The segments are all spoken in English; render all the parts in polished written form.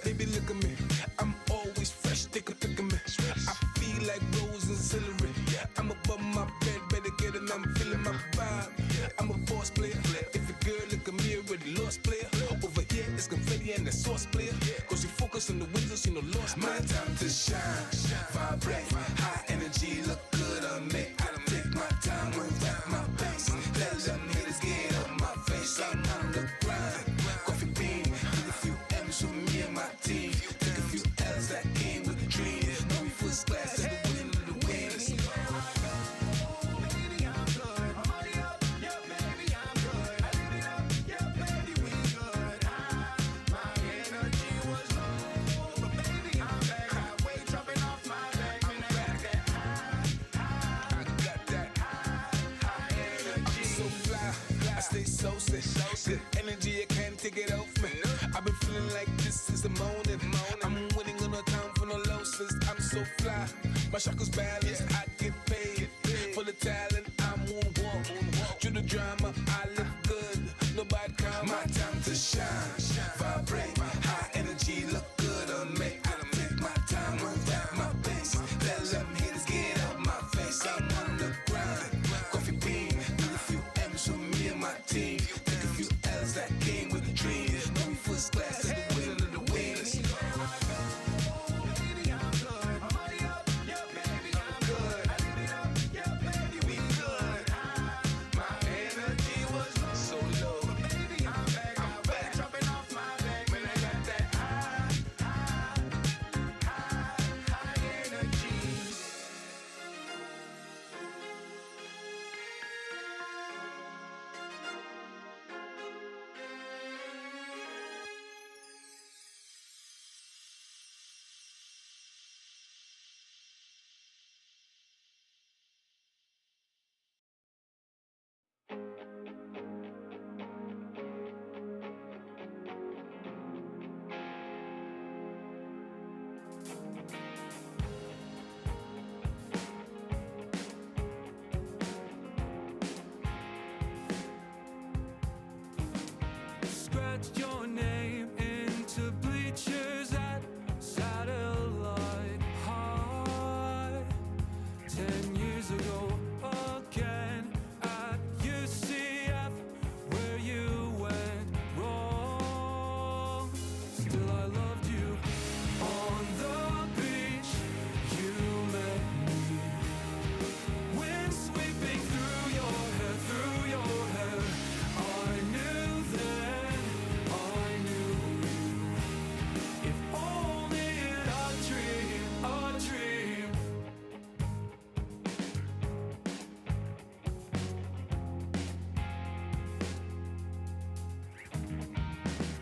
Baby, look at me, I'm always fresh, take a pick of me. I feel like rose and celery. I'm above my bed, better get it, I'm feeling my vibe. I'm a boss player. If a girl look at me, already lost player. Over here, it's confetti and the sauce player. Cause you focus on the windows, you know, lost. My time to shine, vibrate, high energy, look good on me. I take my time, move at my pace. Let them haters get up my face. I'm on the grind, coffee bean, need a few M's for me and my team. Take a few L's that came with the dream. Know me first class at the win of the wins. Baby, I'm good. Money up, yeah, baby, I'm good. I live it up, yeah, baby, we good. My energy was low, but baby, I'm back. Weight dropping off my back. I'm back. I got that high energy. I'm so fly, I stay so sick. Good energy, I can't take it off me. I've been feeling like this is the morning. I'm winning on no time for no losses. I'm so fly, my chakras balanced. I get paid for the talent. I'm moonwalk. Through the drama, I look good. Nobody come. My time to shine, vibrate, high energy, look good on me. I make my time, move at my pace. Let them haters get out my face. I'm on the grind, coffee bean, need a few M's for me and my team. Take a few L's that came with a dream. Know me first class at the win of the wins. Baby, I'm good. Money up, yeah, baby, I'm good. I live it up, yeah, baby, we good. My energy was low, so low, but baby, I'm back. Dropping off my back, man, I got that high energy. Scratched your name into bleachers at Satellite High. 10 years ago, again at UCF, where you went wrong. Still, I loved you. On the beach, you met me. Wind sweeping through your hair, through your hair. I knew then, I knew you. If only in a dream, a dream.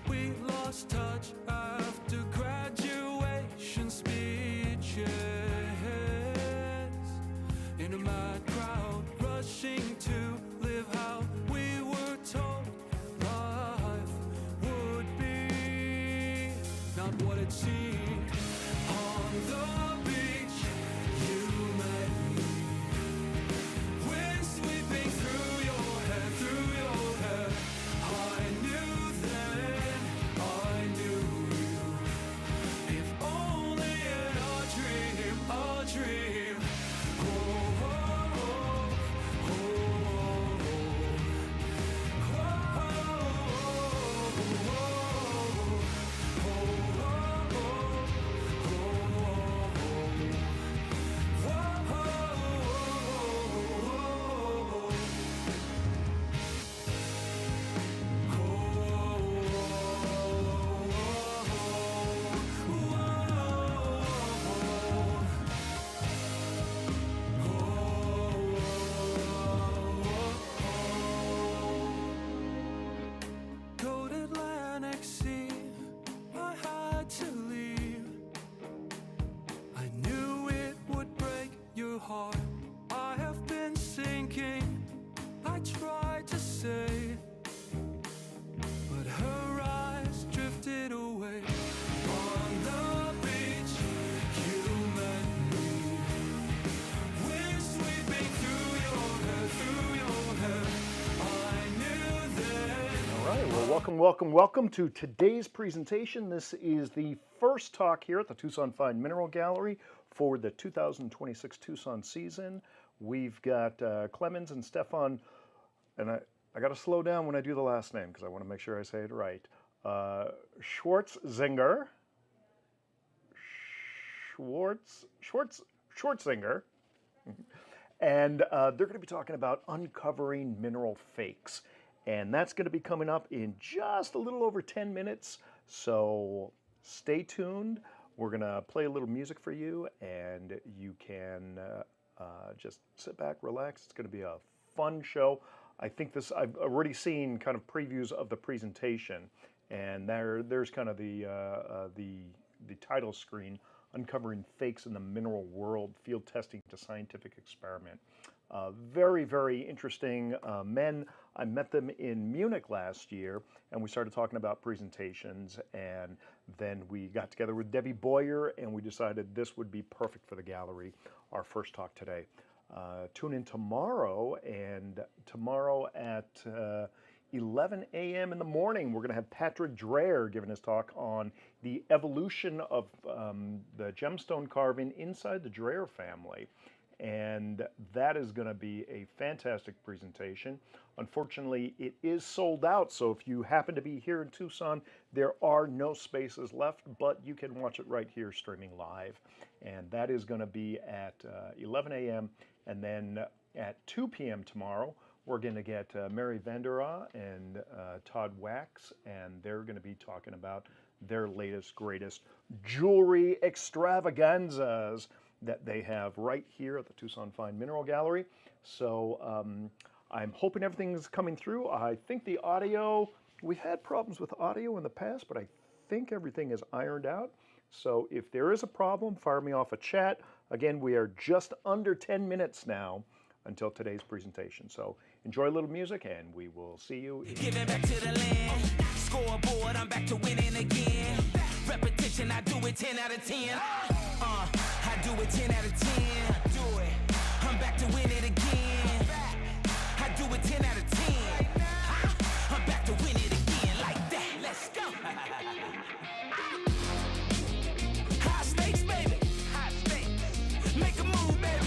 We lost touch after graduation speeches. In a mad crowd, rushing to live how we were told life would be. Not what it seemed. On the beach, you met me. Wind sweeping through your hair, through your hair. I knew then, I knew you. If only in a dream, a dream. Oh, oh, oh, oh, oh, oh, oh, oh, oh. welcome to today's presentation. This is the first talk here at the Tucson Fine Mineral Gallery for the 2026 Tucson season. We've got Clemens and Stephan, and I got to slow down when I do the last name because I want to make sure I say it right. Schwarzinger, Schwarzinger, and they're going to be talking about uncovering mineral fakes. And that's going to be coming up in just a little over 10 minutes. So stay tuned. We're going to play a little music for you, and you can just sit back, relax. It's going to be a fun show. I think I've already seen kind of previews of the presentation, and there's kind of the title screen, Uncovering Fakes in the Mineral World, Field Testing to Scientific Experiment. Very, very interesting men. I met them in Munich last year, and we started talking about presentations, and then we got together with Debbie Boyer, and we decided this would be perfect for the gallery, our first talk today. Tune in tomorrow, and tomorrow at 11 a.m. in the morning, we're going to have Patrick Dreher giving his talk on the evolution of the gemstone carving inside the Dreher family. And that is going to be a fantastic presentation. Unfortunately, it is sold out, so if you happen to be here in Tucson, there are no spaces left, but you can watch it right here streaming live. And that is going to be at 11 a.m. And then at 2 p.m. tomorrow, we're going to get Mary Vandera and Todd Wax, and they're going to be talking about their latest, greatest jewelry extravaganzas that they have right here at the Tucson Fine Mineral Gallery. So I'm hoping everything's coming through. I think the audio, we've had problems with audio in the past, but I think everything is ironed out. So if there is a problem, fire me off a chat. Again, we are just under 10 minutes now until today's presentation. So enjoy a little music, and we will see you. Giving back to the land. Scoreboard, I'm back to winning again. Repetition, I do it 10 out of 10. I do it 10 out of 10. Do it. I'm back to win it again. I do it 10 out of 10. I'm back to win it again like that. Let's go. High stakes, baby. High stakes. Make a move, baby.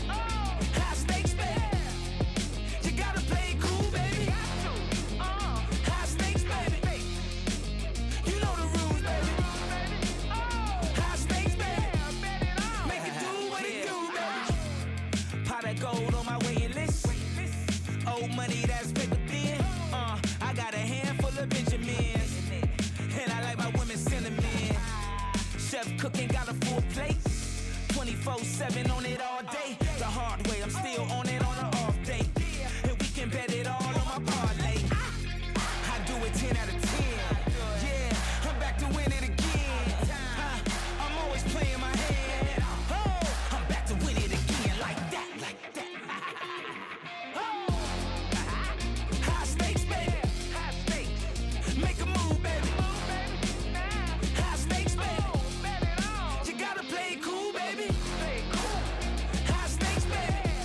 High stakes, baby. You gotta play it cool, baby. High stakes, baby. You know the rules, baby. High stakes, baby. Make it do what it do, baby. Pot of gold on my waiting list. Old money that's paper thin. I got a handful of Benjamins, and I like my women cinnamon. Chef cooking, got a full plate. 24/7 on it all day. The hard way, I'm still on it on an off day. And we can bet it all on my parlay. I do it 10 out of 10. Yeah, I'm back to win it again. I'm always playing my hand. Oh, I'm back to win it again like that, like that. Oh. High stakes, baby. High stakes. Make a move, baby. High stakes, baby. You gotta play it cool, baby. High stakes, baby.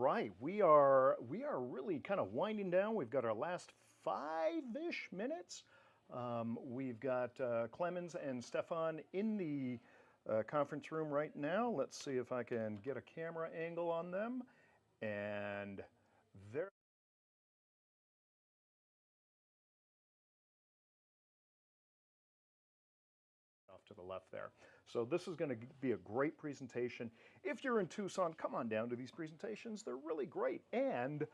right, we are really kind of winding down. We've got our last 5-ish minutes. We've got Clemens and Stephan in the conference room right now. Let's see if I can get a camera angle on them. And they're off to the left there. So this is going to be a great presentation. If you're in Tucson, come on down to these presentations. They're really great. And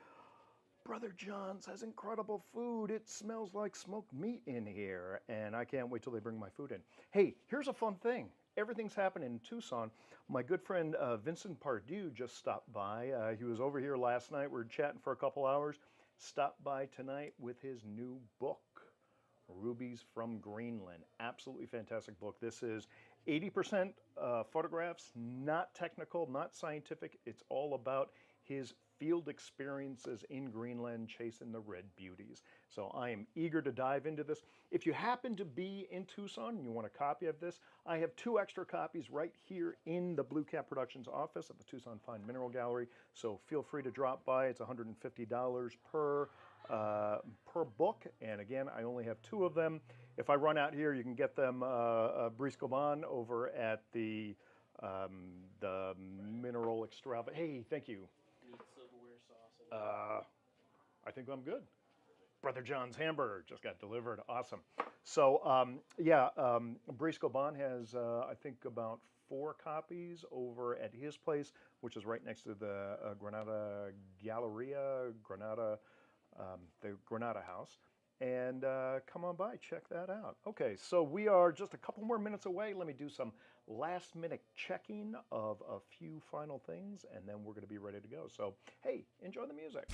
Brother John's has incredible food. It smells like smoked meat in here, and I can't wait till they bring my food in. Hey, here's a fun thing. Everything's happening in Tucson. My good friend Vincent Pardue just stopped by. He was over here last night. We were chatting for a couple hours. Stopped by tonight with his new book, Rubies from Greenland. Absolutely fantastic book. This is 80% photographs, not technical, not scientific. It's all about his field experiences in Greenland chasing the red beauties. So I am eager to dive into this. If you happen to be in Tucson and you want a copy of this, I have 2 extra copies right here in the Blue Cat Productions office at the Tucson Fine Mineral Gallery. So feel free to drop by. It's $150 per book. And again, I only have 2 of them. If I run out here, you can get them Briscoe over at the Mineral Extrava. Hey, thank you. I think I'm good. Brother John's hamburger just got delivered. Awesome. So Briscoe has I think about 4 copies over at his place, which is right next to the Granada Galleria, the Granada House. And come on by, check that out. Okay, so we are just a couple more minutes away. Let me do some last minute checking of a few final things, and then we're going to be ready to go. So, hey, enjoy the music.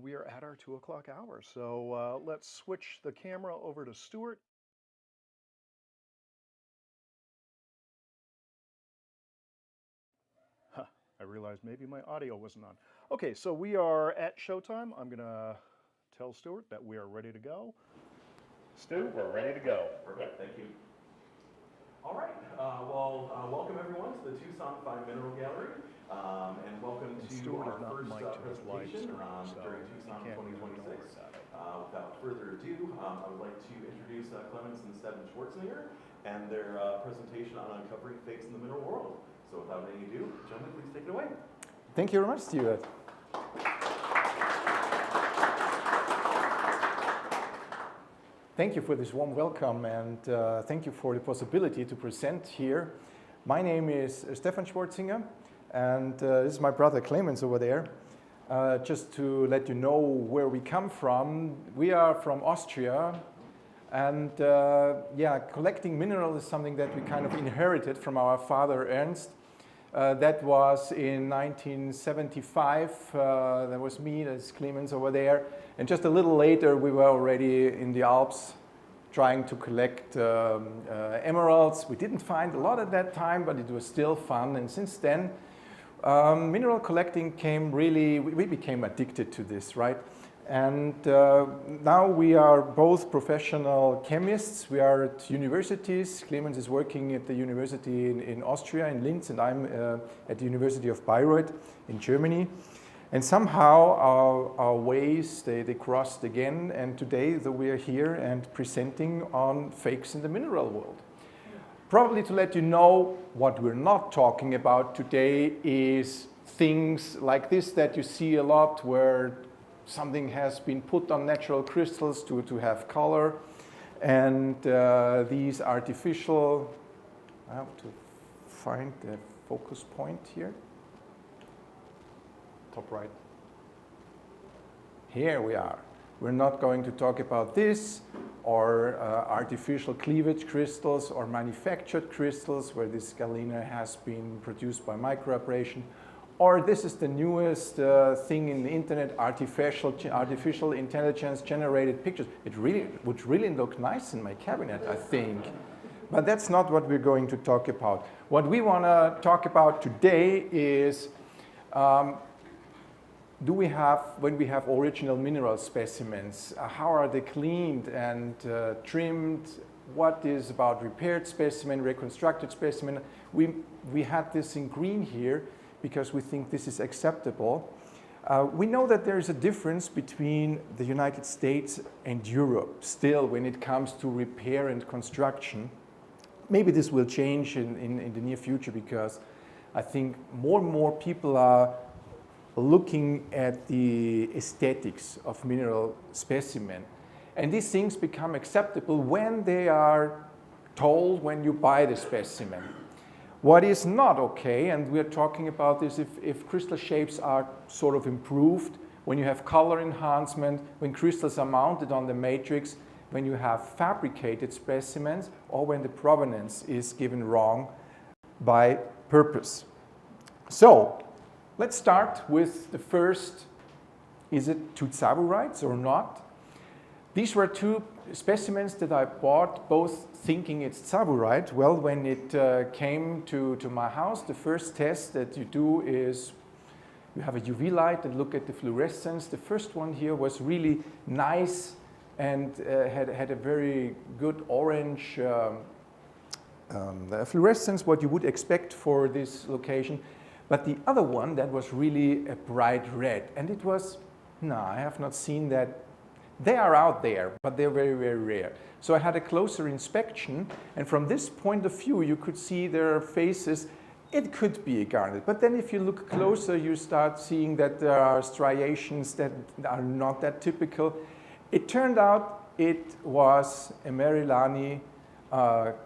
We are at our 2 o'clock hour. So let's switch the camera over to Stuart. realized maybe my audio wasn't on. Okay, so we are at showtime. I'm going to tell Stuart that we are ready to go. Stu, we're ready to go. Perfect, thank you. All right, welcome everyone to the Tucson 5 Mineral Gallery, and welcome to Stuart our is not first mic'd to his live presentation stream, so during he Tucson can't really know 2026. about it. Without further ado, I would like to introduce Clemens and Stephan Schwarzinger and their presentation on uncovering fakes in the mineral world. So without any ado, gentlemen, please take it away. Thank you very much, Stuart. Thank you for this warm welcome, and thank you for the possibility to present here. My name is Stephan Schwarzinger, and this is my brother Clemens over there. Just to let you know where we come from, we are from Austria, and yeah, collecting minerals is something that we kind of inherited from our father Ernst. That was in 1975. That was me, that's Clemens over there. And just a little later, we were already in the Alps trying to collect emeralds. We didn't find a lot at that time, but it was still fun. And since then, mineral collecting came really, we became addicted to this, right? And now we are both professional chemists. We are at universities. Clemens is working at the university in Austria, in Linz, and I'm at the University of Bayreuth in Germany. And somehow our ways, they crossed again, and today we are here and presenting on fakes in the mineral world. Probably to let you know what we're not talking about today is things like this that you see a lot, where something has been put on natural crystals to have color, and these artificial, I have to find the focus point here, top right. Here we are. We're not going to talk about this, or artificial cleavage crystals, or manufactured crystals where this galena has been produced by microabrasion. Or this is the newest thing in the internet, artificial intelligence generated pictures. It would really look nice in my cabinet, I think. But that's not what we're going to talk about. What we want to talk about today is, when we have original mineral specimens, how are they cleaned and trimmed? What is about repaired specimen, reconstructed specimen? We had this in green here, because we think this is acceptable. We know that there is a difference between the United States and Europe still when it comes to repair and construction. Maybe this will change in the near future, because I think more and more people are looking at the aesthetics of mineral specimen. And these things become acceptable when they are told when you buy the specimen. What is not okay, and we're talking about this if crystal shapes are sort of improved, when you have color enhancement, when crystals are mounted on the matrix, when you have fabricated specimens, or when the provenance is given wrong by purpose. So, let's start with the first, is it tooth-savurites or not? These were two specimens that I bought, both thinking it's tsavorite. Well, when it came to my house, the first test that you do is you have a UV light and look at the fluorescence. The first one here was really nice and had a very good orange fluorescence, what you would expect for this location. But the other one, that was really a bright red. And it was, no, I have not seen that. They are out there, but they're very, very rare. So I had a closer inspection, and from this point of view, you could see their faces. It could be a garnet, but then if you look closer, you start seeing that there are striations that are not that typical. It turned out it was a Merilani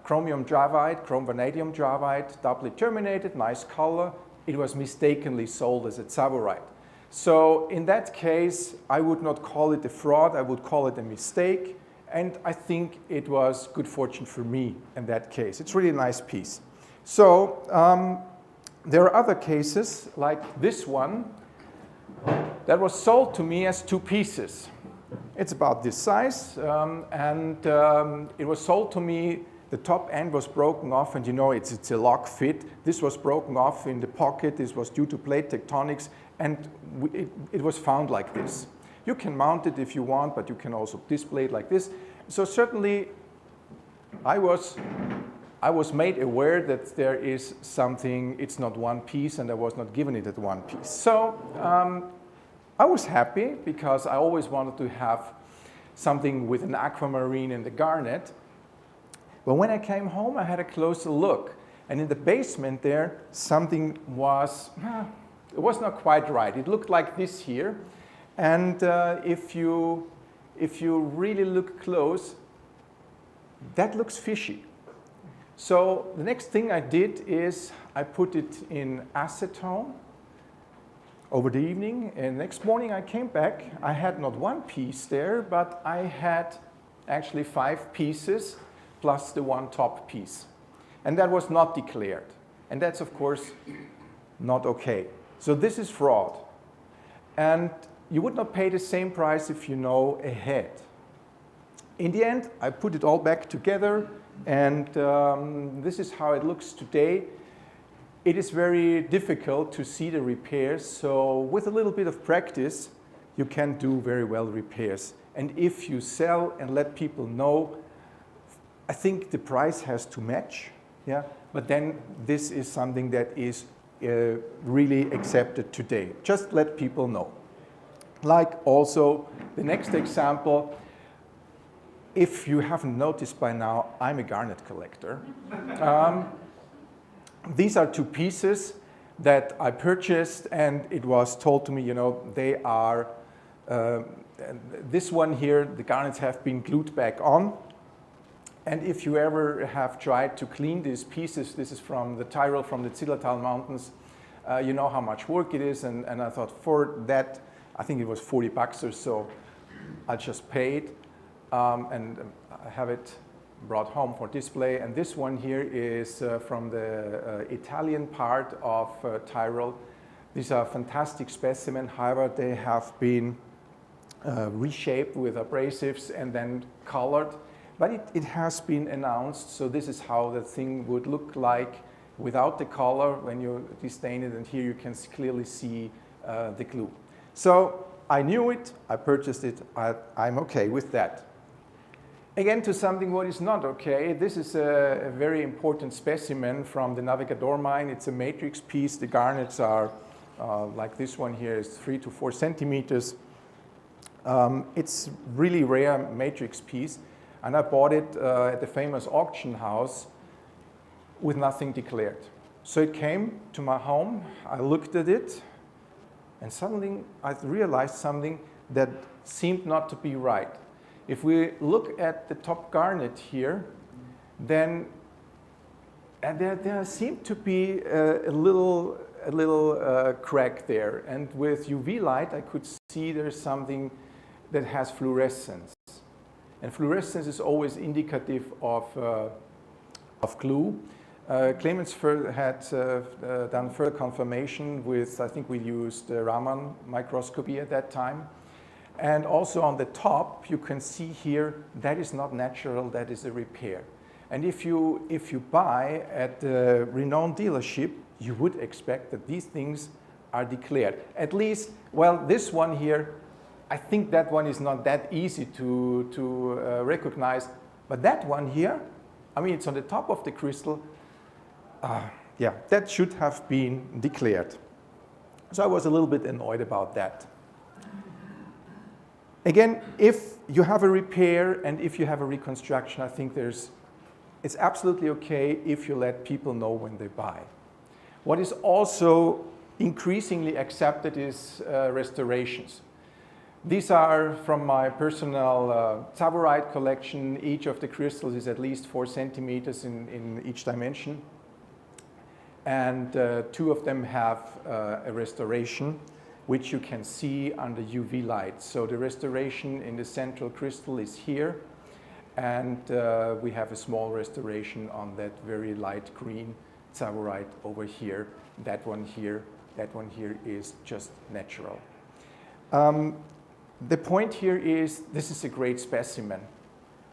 chromium dravite, chrome vanadium dravite, doubly terminated, nice color. It was mistakenly sold as a tsavorite. So in that case, I would not call it a fraud, I would call it a mistake. And I think it was good fortune for me in that case. It's really a nice piece. So there are other cases like this one that was sold to me as two pieces. It's about this size, and it was sold to me The top end was broken off, and you know it's a lock fit. This was broken off in the pocket. This was due to plate tectonics, and it was found like this. You can mount it if you want, but you can also display it like this. So certainly I was made aware that there is something, it's not one piece, and I was not given it at one piece. So I was happy because I always wanted to have something with an aquamarine and the garnet. But when I came home, I had a closer look. And in the basement there, something was, it was not quite right. It looked like this here. And if you really look close, that looks fishy. So the next thing I did is I put it in acetone over the evening. And next morning I came back. I had not one piece there, but I had actually 5 pieces plus the one top piece. And that was not declared. And that's, of course, not okay. So this is fraud. And you would not pay the same price if you know ahead. In the end, I put it all back together, and this is how it looks today. It is very difficult to see the repairs, so with a little bit of practice, you can do very well repairs. And if you sell and let people know, I think the price has to match, yeah? But then this is something that is really accepted today. Just let people know. Like also the next example, if you haven't noticed by now, I'm a garnet collector. These are 2 pieces that I purchased, and it was told to me, you know, they are, this one here, the garnets have been glued back on. And if you ever have tried to clean these pieces, this is from the Tyrol, from the Zillertal Mountains, you know how much work it is, and I thought for that, I think it was $40 or so, I just paid, and I have it brought home for display. And this one here is from the Italian part of Tyrol. These are fantastic specimens, however, they have been reshaped with abrasives and then colored. But it has been announced, so this is how the thing would look like without the color when you destain it, and here you can clearly see the glue. So I knew it, I purchased it, I'm okay with that. Again, to something what is not okay, this is a very important specimen from the Navigador mine. It's a matrix piece. The garnets are like this one here is 3 to 4 centimeters. It's really rare matrix piece. And I bought it at the famous auction house with nothing declared. So it came to my home, I looked at it, and suddenly I realized something that seemed not to be right. If we look at the top garnet here, then there seemed to be a little crack there. And with UV light, I could see there's something that has fluorescence. And fluorescence is always indicative of glue. Clemens had done further confirmation with, I think we used Raman microscopy at that time. And also on the top, you can see here, that is not natural, that is a repair. And if you buy at a renowned dealership, you would expect that these things are declared. At least, well, this one here, I think that one is not that easy to recognize, but that one here, I mean, it's on the top of the crystal. Yeah, that should have been declared. So I was a little bit annoyed about that. Again, if you have a repair and if you have a reconstruction, I think it's absolutely okay if you let people know when they buy. What is also increasingly accepted is restorations. These are from my personal tsavorite collection. Each of the crystals is at least 4 centimeters in each dimension. And 2 of them have a restoration, which you can see under UV light. So the restoration in the central crystal is here. And we have a small restoration on that very light green tsavorite over here. That one here is just natural. The point here is this is a great specimen.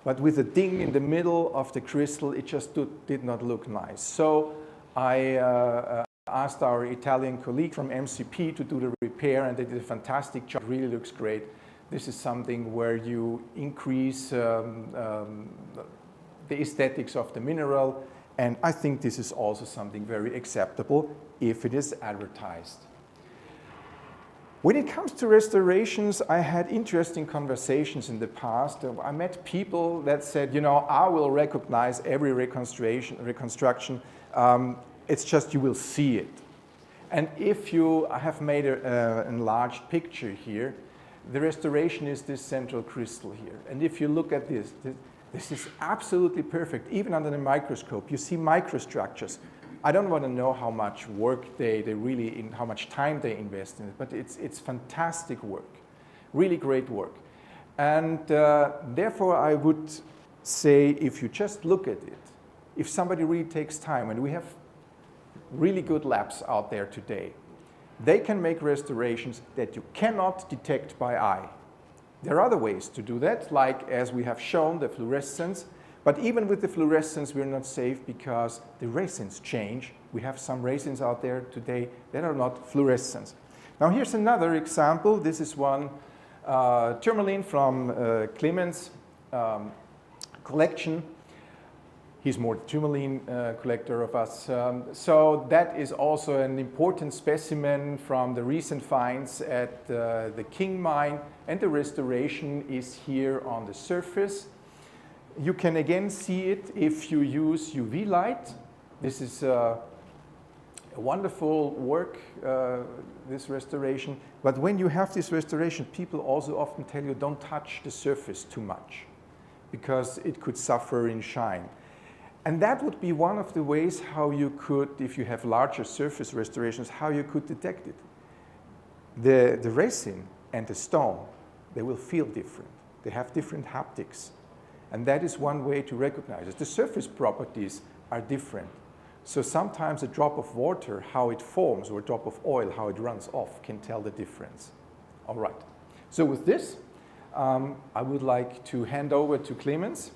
but with a ding in the middle of the crystal, it just did not look nice. So I asked our Italian colleague from MCP to do the repair, and they did a fantastic job. It really looks great. This is something where you increase the aesthetics of the mineral, and I think this is also something very acceptable if it is advertised. When it comes to restorations, I had interesting conversations in the past. I met people that said, you know, I will recognize every reconstruction. It's just you will see it. And if you, I have made an enlarged picture here. The restoration is this central crystal here. And if you look at this, this is absolutely perfect. Even under the microscope, you see microstructures. I don't want to know how much work they really, how much time they invest in it, but it's fantastic work, really great work. And therefore I would say if you just look at it, if somebody really takes time, and we have really good labs out there today, they can make restorations that you cannot detect by eye. There are other ways to do that, like as we have shown, the fluorescence. But even with the fluorescence, we're not safe because the resins change. We have some resins out there today that are not fluorescent. Now here's another example. This is one tourmaline from Clemens collection. He's more the tourmaline collector of us. So that is also an important specimen from the recent finds at the King mine, and the restoration is here on the surface. You can again see it if you use UV light. This is a wonderful work, this restoration. But when you have this restoration, people also often tell you don't touch the surface too much because it could suffer in shine. And that would be one of the ways how you could, if you have larger surface restorations, how you could detect it. The resin and the stone, they will feel different. They have different haptics. And that is one way to recognize it. The surface properties are different. So sometimes a drop of water, how it forms, or a drop of oil, how it runs off, can tell the difference. All right. So with this, I would like to hand over to Clemens,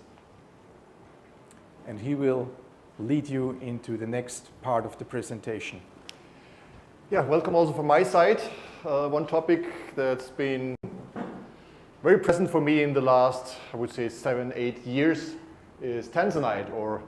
and he will lead you into the next part of the presentation. Yeah, welcome also from my side. One topic that's been very present for me in the last, I would say, 7-8 years is tanzanite, or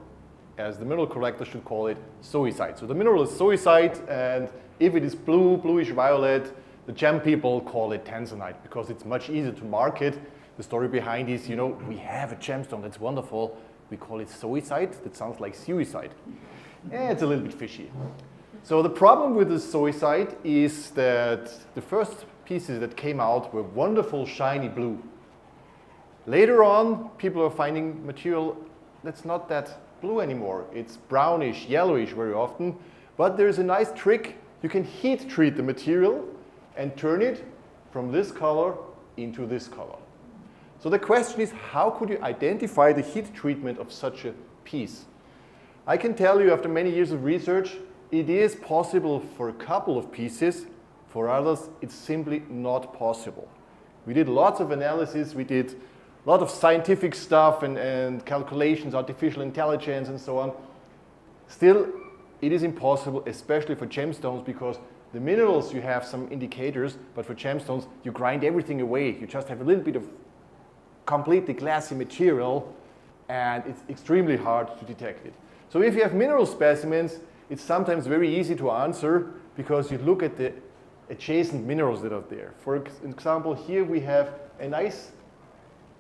as the mineral collector should call it, zoisite. So the mineral is zoisite, and if it is blue, bluish violet, the gem people call it tanzanite because it's much easier to market. The story behind is, you know, we have a gemstone that's wonderful. We call it zoisite. That sounds like suicide. It's a little bit fishy. So the problem with the zoisite is that the first pieces that came out were wonderful shiny blue. Later on, people are finding material that's not that blue anymore. It's brownish, yellowish very often, but there's a nice trick. You can heat treat the material and turn it from this color into this color. So the question is, how could you identify the heat treatment of such a piece? I can tell you after many years of research, it is possible for a couple of pieces. For others, it's simply not possible. We did lots of analysis, we did a lot of scientific stuff and calculations, artificial intelligence and so on. Still, it is impossible, especially for gemstones, because the minerals, you have some indicators, but for gemstones, you grind everything away. You just have a little bit of completely glassy material, and it's extremely hard to detect it. So if you have mineral specimens, it's sometimes very easy to answer because you look at the adjacent minerals that are there. For example, here we have a nice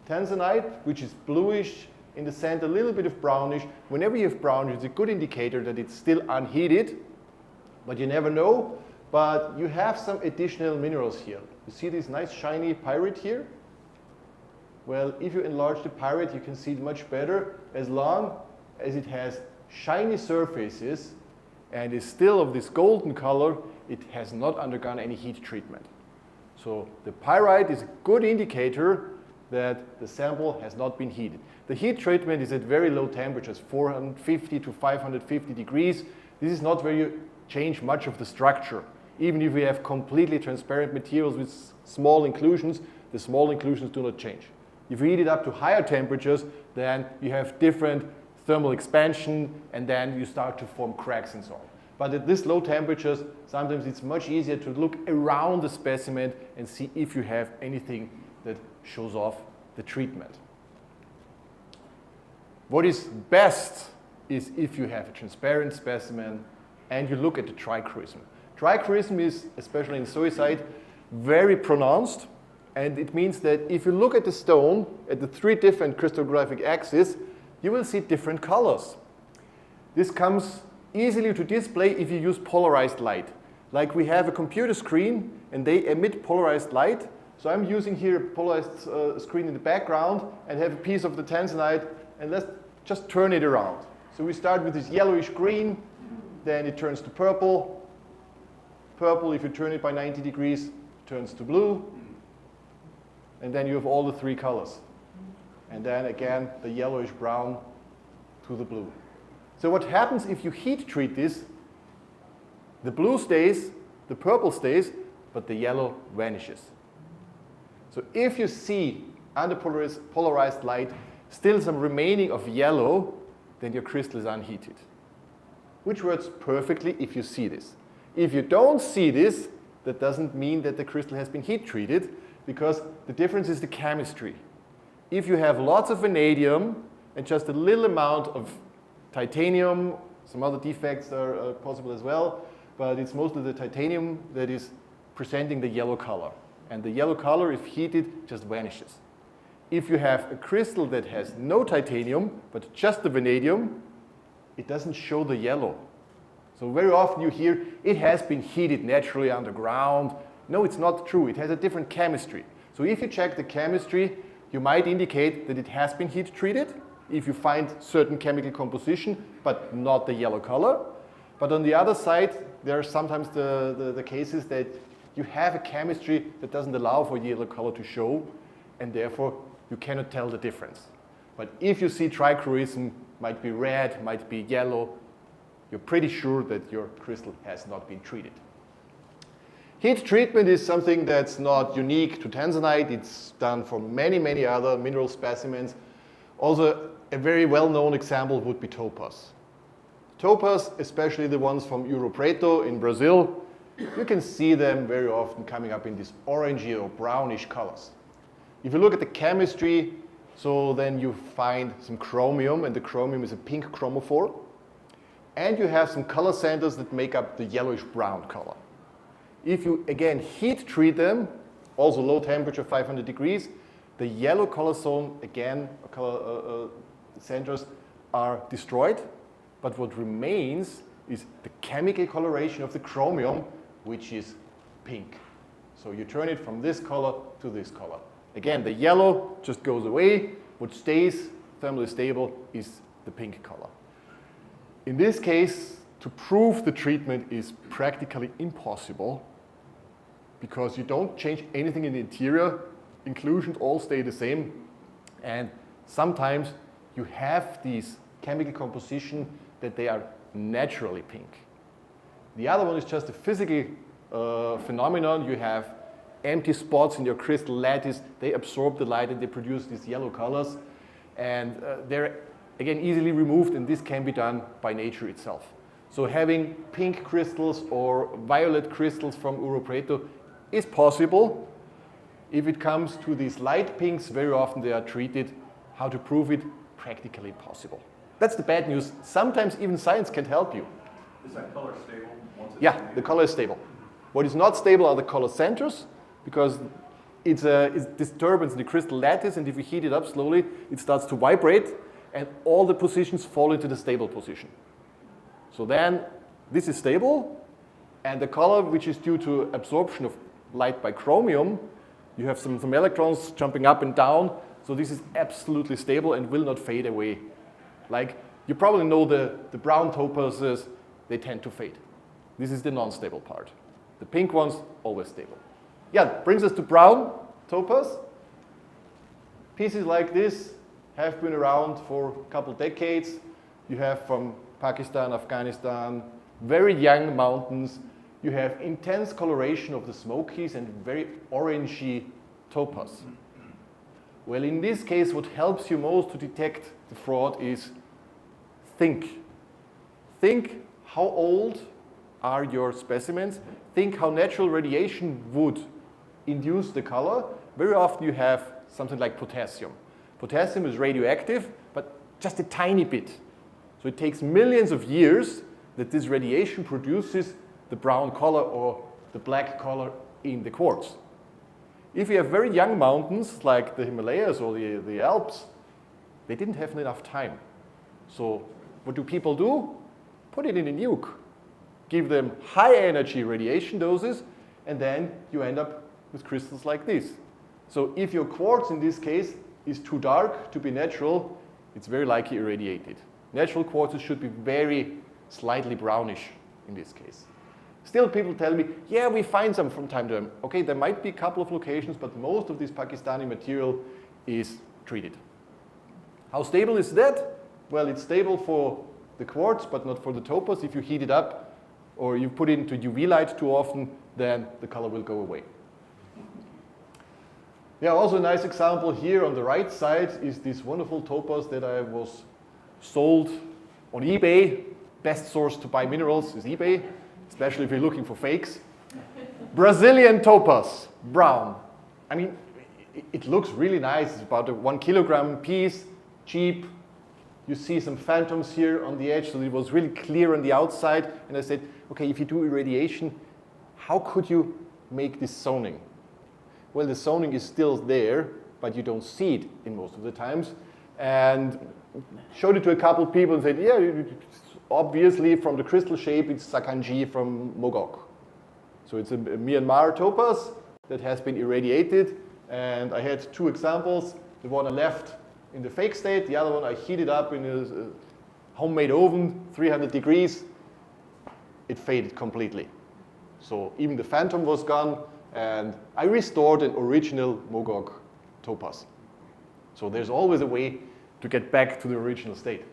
tanzanite, which is bluish in the center, a little bit of brownish. Whenever you have brownish, it's a good indicator that it's still unheated, but you never know. But you have some additional minerals here. You see this nice shiny pyrite here? Well, if you enlarge the pyrite, you can see it much better as long as it has shiny surfaces and is still of this golden color. It has not undergone any heat treatment. So the pyrite is a good indicator that the sample has not been heated. The heat treatment is at very low temperatures, 450 to 550 degrees. This is not where you change much of the structure. Even if we have completely transparent materials with small inclusions, the small inclusions do not change. If you heat it up to higher temperatures, then you have different thermal expansion, and then you start to form cracks and so on. But at this low temperatures, sometimes it's much easier to look around the specimen and see if you have anything that shows off the treatment. What is best is if you have a transparent specimen and you look at the trichroism. Trichroism is, especially in zoisite, very pronounced, and it means that if you look at the stone at the 3 different crystallographic axes, you will see different colors. This comes easily to display if you use polarized light. Like we have a computer screen and they emit polarized light. So I'm using here a polarized screen in the background and have a piece of the tanzanite, and let's just turn it around. So we start with this yellowish green, then it turns to purple. Purple, if you turn it by 90 degrees, turns to blue. And then you have all the 3 colors. And then again, the yellowish brown to the blue. So what happens if you heat treat this? The blue stays, the purple stays, but the yellow vanishes. So if you see under polarized light still some remaining of yellow, then your crystal is unheated. Which works perfectly if you see this. If you don't see this, that doesn't mean that the crystal has been heat treated, because the difference is the chemistry. If you have lots of vanadium and just a little amount of titanium, some other defects are possible as well, but it's mostly the titanium that is presenting the yellow color. And the yellow color, if heated, just vanishes. If you have a crystal that has no titanium, but just the vanadium, it doesn't show the yellow. So very often you hear, it has been heated naturally underground. No, it's not true. It has a different chemistry. So if you check the chemistry, you might indicate that it has been heat treated if you find certain chemical composition, but not the yellow color. But on the other side, there are sometimes the cases that you have a chemistry that doesn't allow for yellow color to show, and therefore you cannot tell the difference. But if you see trichroism, might be red, might be yellow, you're pretty sure that your crystal has not been treated. Heat treatment is something that's not unique to tanzanite. It's done for many, many other mineral specimens. Also, a very well-known example would be topaz. Topaz, especially the ones from Ouro Preto in Brazil, you can see them very often coming up in these orangey or brownish colors. If you look at the chemistry, so then you find some chromium, and the chromium is a pink chromophore. And you have some color centers that make up the yellowish-brown color. If you, again, heat treat them, also low temperature, 500 degrees, the yellow color zone, again, color centers are destroyed. But what remains is the chemical coloration of the chromium, which is pink. So you turn it from this color to this color. Again, the yellow just goes away. What stays thermally stable is the pink color. In this case, to prove the treatment is practically impossible because you don't change anything in the interior. Inclusions all stay the same. And sometimes you have these chemical composition that they are naturally pink. The other one is just a physical phenomenon. You have empty spots in your crystal lattice. They absorb the light and they produce these yellow colors. And they're, again, easily removed, and this can be done by nature itself. So having pink crystals or violet crystals from Ouro Preto is possible. If it comes to these light pinks, very often they are treated. How to prove it? Practically impossible. That's the bad news. Sometimes even science can help you. Is that color stable? Yeah, the color is stable. What is not stable are the color centers, because it's disturbance in the crystal lattice, and if you heat it up slowly, it starts to vibrate, and all the positions fall into the stable position. So then this is stable, and the color, which is due to absorption of light by chromium, you have some electrons jumping up and down, so this is absolutely stable and will not fade away. Like, you probably know the brown topazes, they tend to fade. This is the non-stable part. The pink ones, always stable. Yeah, brings us to brown topaz. Pieces like this have been around for a couple decades. You have from Pakistan, Afghanistan, very young mountains. You have intense coloration of the Smokies and very orangey topaz. Well, in this case, what helps you most to detect the fraud is think. Think how old are your specimens. Think how natural radiation would induce the color. Very often you have something like potassium. Potassium is radioactive, but just a tiny bit. So it takes millions of years that this radiation produces the brown color or the black color in the quartz. If you have very young mountains like the Himalayas or the Alps, they didn't have enough time. So what do people do? Put it in a nuke. Give them high energy radiation doses, and then you end up with crystals like this. So if your quartz in this case is too dark to be natural, it's very likely irradiated. Natural quartzes should be very slightly brownish in this case. Still people tell me, yeah, we find some from time to time. Okay, there might be a couple of locations, but most of this Pakistani material is treated. How stable is that? Well, it's stable for the quartz, but not for the topaz. If you heat it up or you put it into UV light too often, then the color will go away. Yeah, also a nice example here on the right side is this wonderful topaz that I was sold on eBay. Best source to buy minerals is eBay, especially if you're looking for fakes. Brazilian topaz, brown. I mean, it looks really nice. It's about a 1 kilogram piece, cheap. You see some phantoms here on the edge, so it was really clear on the outside. And I said, okay, if you do irradiation, how could you make this zoning? Well, the zoning is still there, but you don't see it in most of the times. And showed it to a couple of people and said, yeah, obviously from the crystal shape, it's Sakanji from Mogok. So it's a Myanmar topaz that has been irradiated. And I had two examples. The one I left in the fake state, the other one I heated up in a homemade oven, 300 degrees. It faded completely. So even the phantom was gone, and I restored an original Mogok topaz. So there's always a way to get back to the original state.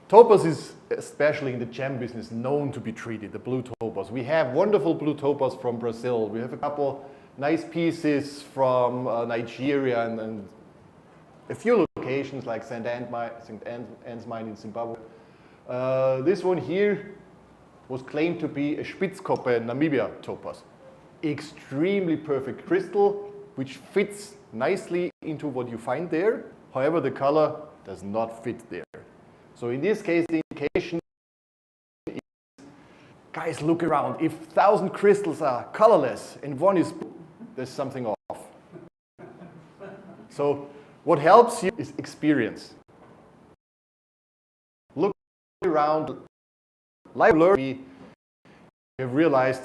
Topaz is, especially in the gem business, known to be treated, the blue topaz. We have wonderful blue topaz from Brazil. We have a couple nice pieces from Nigeria and a few locations like St. Anne's Mine in Zimbabwe. This one here was claimed to be a Spitzkoppe Namibia topaz. Extremely perfect crystal, which fits nicely into what you find there. However, the color does not fit there. So in this case, the indication is, guys, look around. If 1,000 crystals are colorless and one is blue, there's something off. So what helps you is experience. Look around. Live learning, we have realized,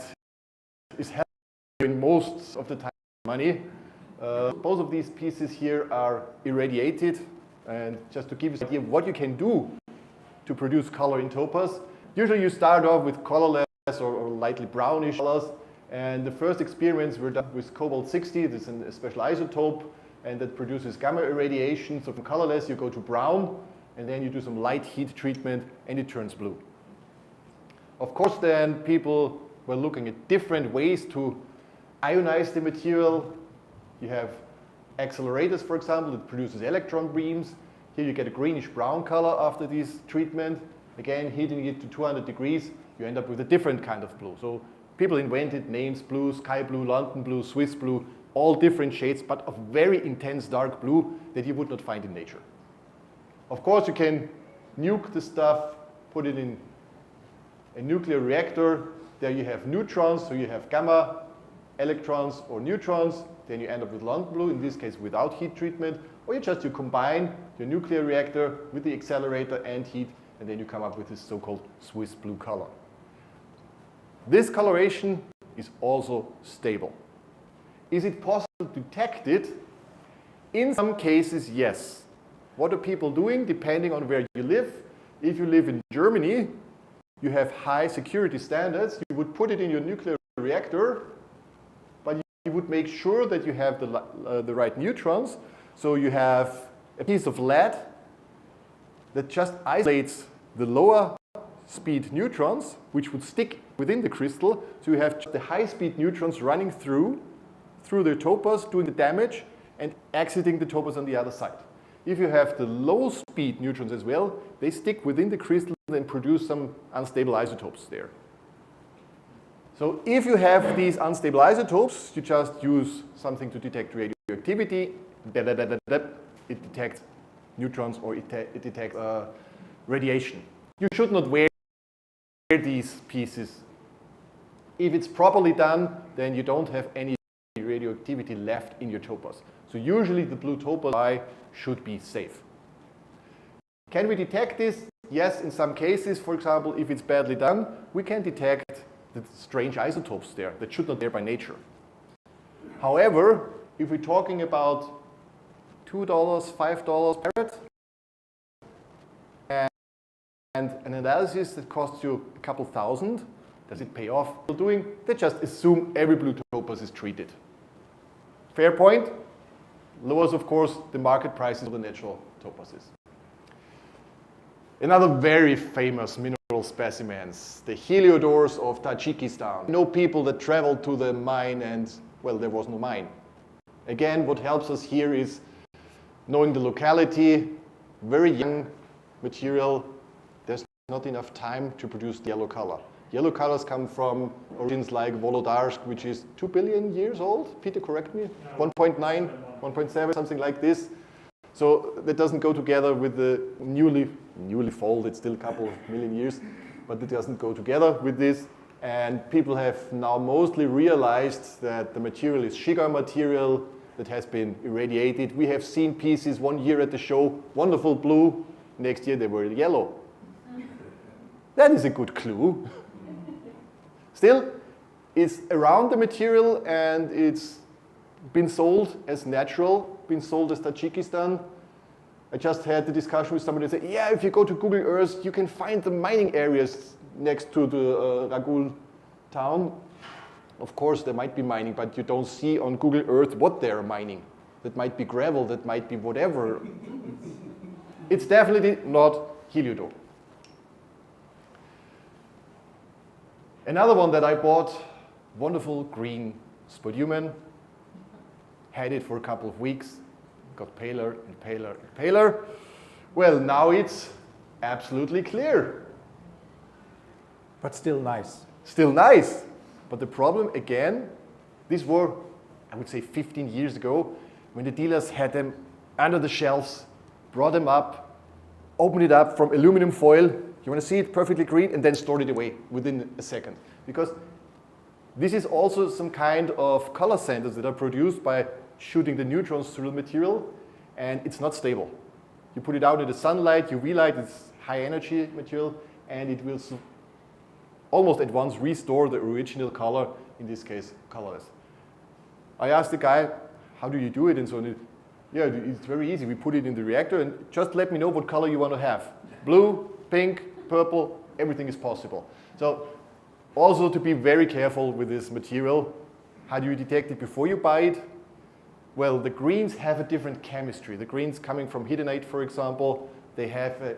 is helping in most of the time money. Both of these pieces here are irradiated, and just to give you an idea of what you can do to produce color in topaz, usually you start off with colorless or lightly brownish colors, and the first experiments were done with cobalt-60. This is a special isotope, and that produces gamma irradiation. So from colorless you go to brown, and then you do some light heat treatment, and it turns blue. Of course, then people were looking at different ways to ionize the material. You have accelerators, for example, that produces electron beams. Here you get a greenish-brown color after this treatment. Again, heating it to 200 degrees, you end up with a different kind of blue. So people invented names: blue, sky blue, London blue, Swiss blue, all different shades, but of very intense dark blue that you would not find in nature. Of course, you can nuke the stuff, put it in a nuclear reactor. There you have neutrons, so you have gamma, electrons, or neutrons. Then you end up with London blue, in this case without heat treatment. Or you combine your nuclear reactor with the accelerator and heat, and then you come up with this so-called Swiss blue color. This coloration is also stable. Is it possible to detect it? In some cases, yes. What are people doing depending on where you live? If you live in Germany, you have high security standards. You would put it in your nuclear reactor, but you would make sure that you have the right neutrons. So you have a piece of lead that just isolates the lower speed neutrons, which would stick within the crystal. So you have the high speed neutrons running through through the topaz, doing the damage, and exiting the topaz on the other side. If you have the low-speed neutrons as well, they stick within the crystal and produce some unstable isotopes there. So if you have these unstable isotopes, you just use something to detect radioactivity, it detects neutrons or it detects radiation. You should not wear these pieces. If it's properly done, then you don't have any radioactivity left in your topaz. So usually the blue topaz should be safe. Can we detect this? Yes, in some cases, for example, if it's badly done, we can detect the strange isotopes there that should not be there by nature. However, if we're talking about $2, $5 carat, and an analysis that costs you a couple thousand, does it pay off? They just assume every blue topaz is treated. Fair point. Lowers, of course, the market prices of the natural topazes. Another very famous mineral specimens, the heliodors of Tajikistan. I know people that traveled to the mine and, well, there was no mine. Again, what helps us here is knowing the locality, very young material. There's not enough time to produce the yellow color. Yellow colors come from origins like Volodarsk, which is 2 billion years old. Peter, correct me? 1.9, 1.7, something like this. So that doesn't go together with the newly folded, it's still a couple of million years, but it doesn't go together with this. And people have now mostly realized that the material is Shigar material that has been irradiated. We have seen pieces 1 year at the show, wonderful blue, next year they were yellow. That is a good clue. Still, it's around the material and it's been sold as natural, been sold as Tajikistan. I just had the discussion with somebody that said, yeah, if you go to Google Earth, you can find the mining areas next to the Ragul town. Of course, there might be mining, but you don't see on Google Earth what they're mining. That might be gravel, that might be whatever. It's definitely not heliodor. Another one that I bought, wonderful green spodumene. Had it for a couple of weeks, got paler and paler and paler. Well, now it's absolutely clear. But still nice. Still nice. But the problem, again, these were, I would say, 15 years ago, when the dealers had them under the shelves, brought them up, opened it up from aluminum foil. You want to see it perfectly green, and then stored it away within a second. Because this is also some kind of color centers that are produced by shooting the neutrons through the material, and it's not stable. You put it out in the sunlight, UV light, it's high energy material, and it will almost at once restore the original color, in this case, colorless. I asked the guy, how do you do it? And so on. Yeah, it's very easy. We put it in the reactor, and just let me know what color you want to have. Blue, pink, purple, everything is possible. So also to be very careful with this material. How do you detect it before you buy it? Well, the greens have a different chemistry. The greens coming from hedonite, for example, they have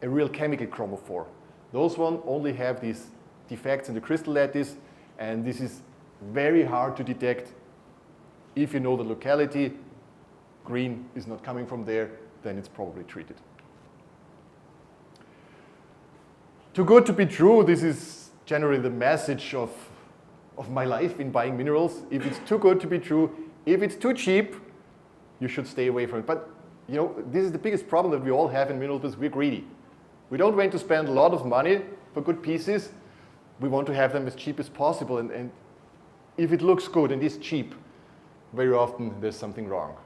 a real chemical chromophore. Those ones only have these defects in the crystal lattice, and this is very hard to detect. If you know the locality, green is not coming from there, then it's probably treated. Too good to be true, this is generally the message of my life in buying minerals. If it's too good to be true, if it's too cheap, you should stay away from it. But you know, this is the biggest problem that we all have in mineral business. We're greedy. We don't want to spend a lot of money for good pieces. We want to have them as cheap as possible. And if it looks good and is cheap, very often there's something wrong.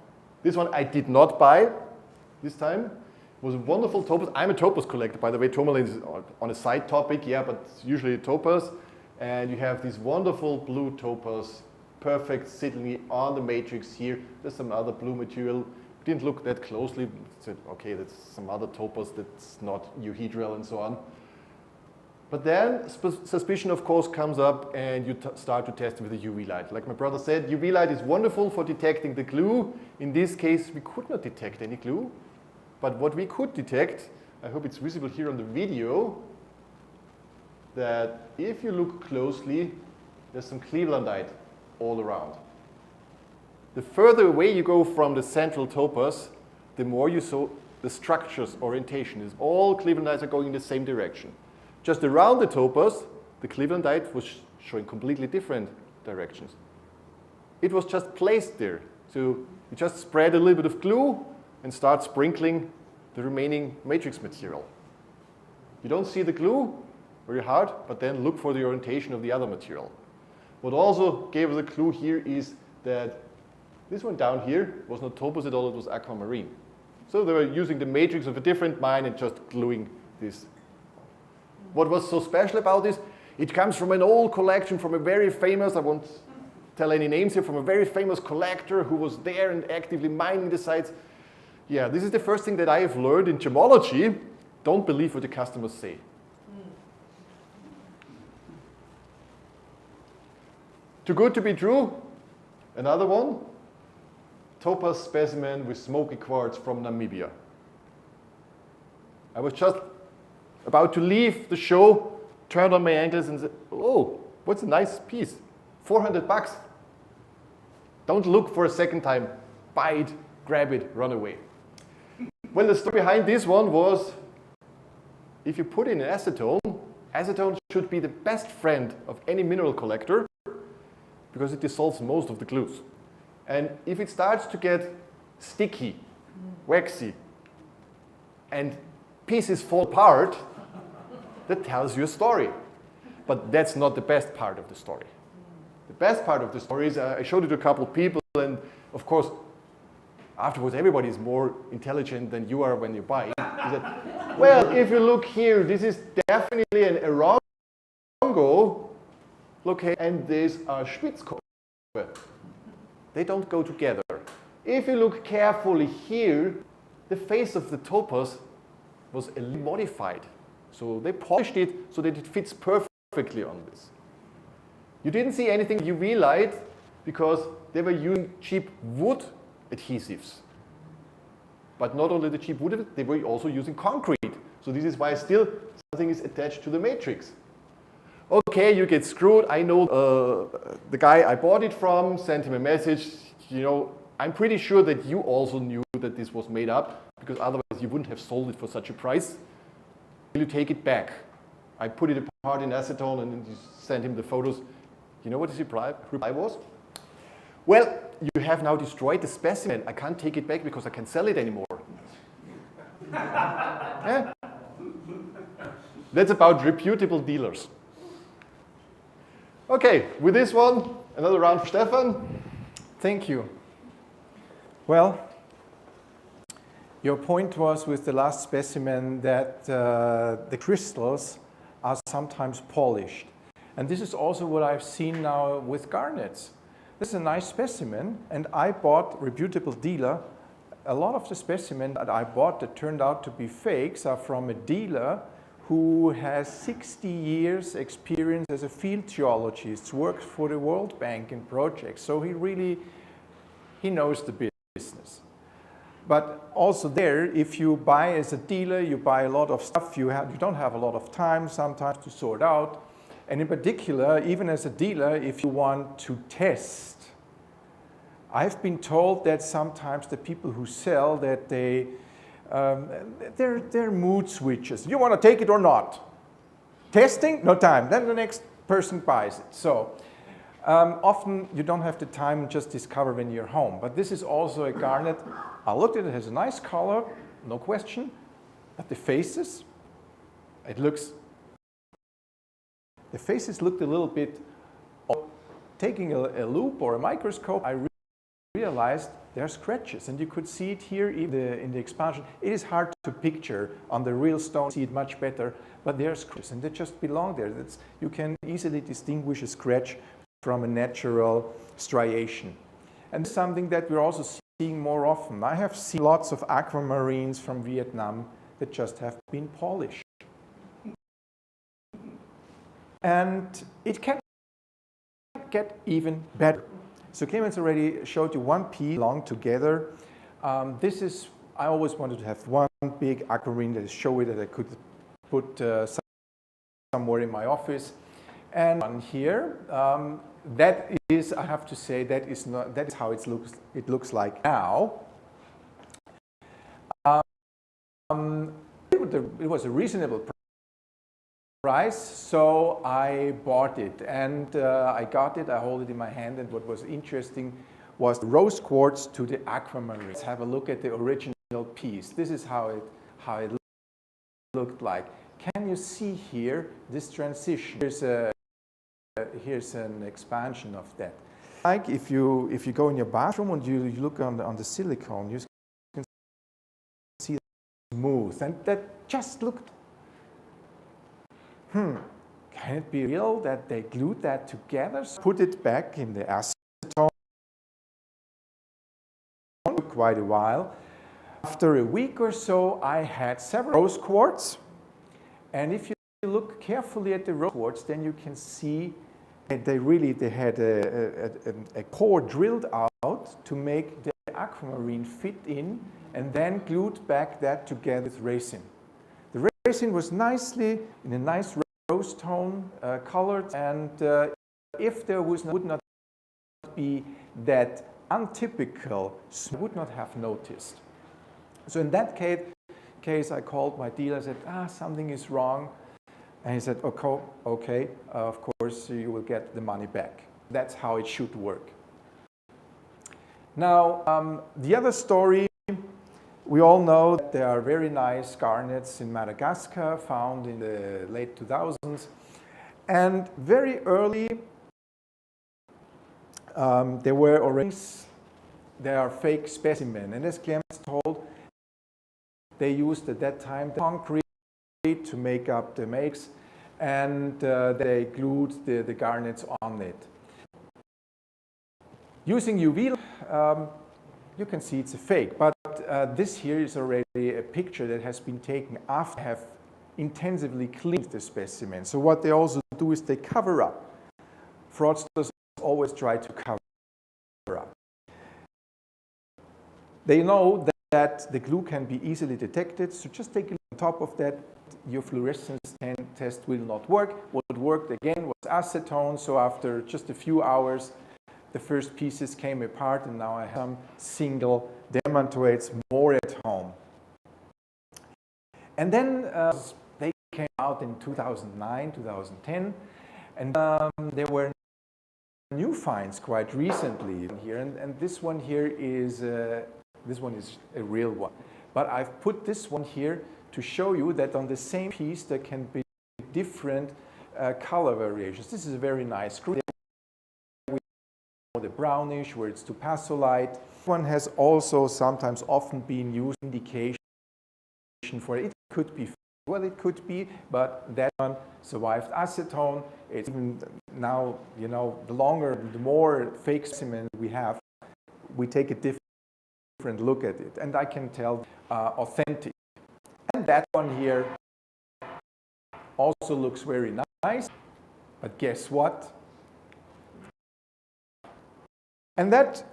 This one I did not buy this time. It was a wonderful topaz. I'm a topaz collector, by the way. Tourmaline is on a side topic, yeah, but it's usually a topaz. And you have this wonderful blue topaz, perfect sitting on the matrix here. There's some other blue material. Didn't look that closely. Said, okay, that's some other topaz that's not euhedral and so on. But then suspicion, of course, comes up, and you start to test with the UV light. Like my brother said, UV light is wonderful for detecting the glue. In this case, we could not detect any glue. But what we could detect, I hope it's visible here on the video, that if you look closely, there's some clevelandite all around. The further away you go from the central topaz, the more you saw the structure's orientation is all clevelandites are going in the same direction. Just around the topaz, the clevelandite was showing completely different directions. It was just placed there. So you just spread a little bit of glue and start sprinkling the remaining matrix material. You don't see the glue very hard, but then look for the orientation of the other material. What also gave us a clue here is that this one down here was not topaz at all, it was aquamarine. So they were using the matrix of a different mine and just gluing this. What was so special about this? It comes from an old collection from a very famous, I won't tell any names here, from a very famous collector who was there and actively mining the sites. Yeah, this is the first thing that I have learned in gemology. Don't believe what the customers say. Too good to be true. Another one. Topaz specimen with smoky quartz from Namibia. I was just about to leave the show, turned on my ankles and said, oh, what's a nice piece? 400 bucks. Don't look for a second time. Buy it, grab it, run away. Well, the story behind this one was, if you put in acetone, acetone should be the best friend of any mineral collector because it dissolves most of the glues. And if it starts to get sticky, waxy, and pieces fall apart, that tells you a story. But that's not the best part of the story. The best part of the story is I showed it to a couple of people, and of course, afterwards, everybody is more intelligent than you are when you buy it. Said, well, if you look here, this is definitely an Erongo location, and this are Spitzkopf. They don't go together. If you look carefully here, the face of the topaz was a little modified. So they polished it so that it fits perfectly on this. You didn't see anything UV light because they were using cheap wood adhesives. But not only the cheap wood, they were also using concrete. So this is why still something is attached to the matrix. Okay, you get screwed. I know the guy I bought it from, sent him a message. You know, I'm pretty sure that you also knew that this was made up because otherwise you wouldn't have sold it for such a price. Will you take it back? I put it apart in acetone and then sent him the photos. You know what his reply was? Well, you have now destroyed the specimen. I can't take it back because I can't sell it anymore. Yeah? That's about reputable dealers. Okay, with this one, another round for Stephan. Thank you. Well, your point was with the last specimen that the crystals are sometimes polished. And this is also what I've seen now with garnets. This is a nice specimen, and I bought, reputable dealer, a lot of the specimens that I bought that turned out to be fakes are from a dealer who has 60 years experience as a field geologist, works for the World Bank in projects, so he knows the business. But also there, if you buy as a dealer, you buy a lot of stuff, you don't have a lot of time sometimes to sort out. And in particular, even as a dealer, if you want to test, I've been told that sometimes the people who sell that they're mood switches. You want to take it or not? Testing? No time. Then the next person buys it. So often you don't have the time to just discover when you're home. But this is also a garnet. I looked at it, it has a nice color, no question. But the faces, the faces looked a little bit, taking a loop or a microscope, I realized there are scratches, and you could see it here even in the expansion. It is hard to picture on the real stone, see it much better, but there are scratches, and they just belong there. You can easily distinguish a scratch from a natural striation. And it's something that we're also seeing more often. I have seen lots of aquamarines from Vietnam that just have been polished. And it can get even better. So Clemens already showed you one piece long together. I always wanted to have one big aquamarine that is showy that I could put somewhere in my office. And one here, that is, I have to say, that is how it looks like now. It was a reasonable price, so I bought it, and I got it. I hold it in my hand, and what was interesting was the rose quartz to the aquamarine. Let's have a look at the original piece. This is how it looked like. Can you see here this transition? Here's an expansion of that. Like if you go in your bathroom and you look on the silicone, you can see it smooth, and that just looked. Can it be real that they glued that together? Put it back in the acetone. Quite a while. After a week or so, I had several rose quartz, and if you look carefully at the rose quartz, then you can see that they had a core drilled out to make the aquamarine fit in, and then glued back that together with resin. The resin was nicely in a nice rose tone colored, and if there would not be that untypical, I would not have noticed. So in that case, I called my dealer and said, something is wrong. And he said, okay, of course you will get the money back. That's how it should work. Now, the other story, we all know that there are very nice garnets in Madagascar found in the late 2000s. And very early, there were already, there are fake specimens. And as Clemens told, they used at that time the concrete to make up the makes, and they glued the garnets on it. Using UV, you can see it's a fake, but this here is already a picture that has been taken after I have intensively cleaned the specimen. So what they also do is they cover up. Fraudsters always try to cover up. They know that the glue can be easily detected, so just take a look on top of that. Your fluorescence test will not work. What worked again was acetone, so after just a few hours, the first pieces came apart, and now I have some single demantoids more at home. And then they came out in 2009, 2010, and there were new finds quite recently here, and this one here is a real one. But I've put this one here to show you that on the same piece there can be different color variations. This is a very nice green. The brownish, where it's topazolite. This one has also sometimes often been used indication for it. It could be, well, it could be, but that one survived acetone. It's even now, you know, the more fake specimens we have, we take a different look at it, and I can tell authentic. And that one here also looks very nice, but guess what? And that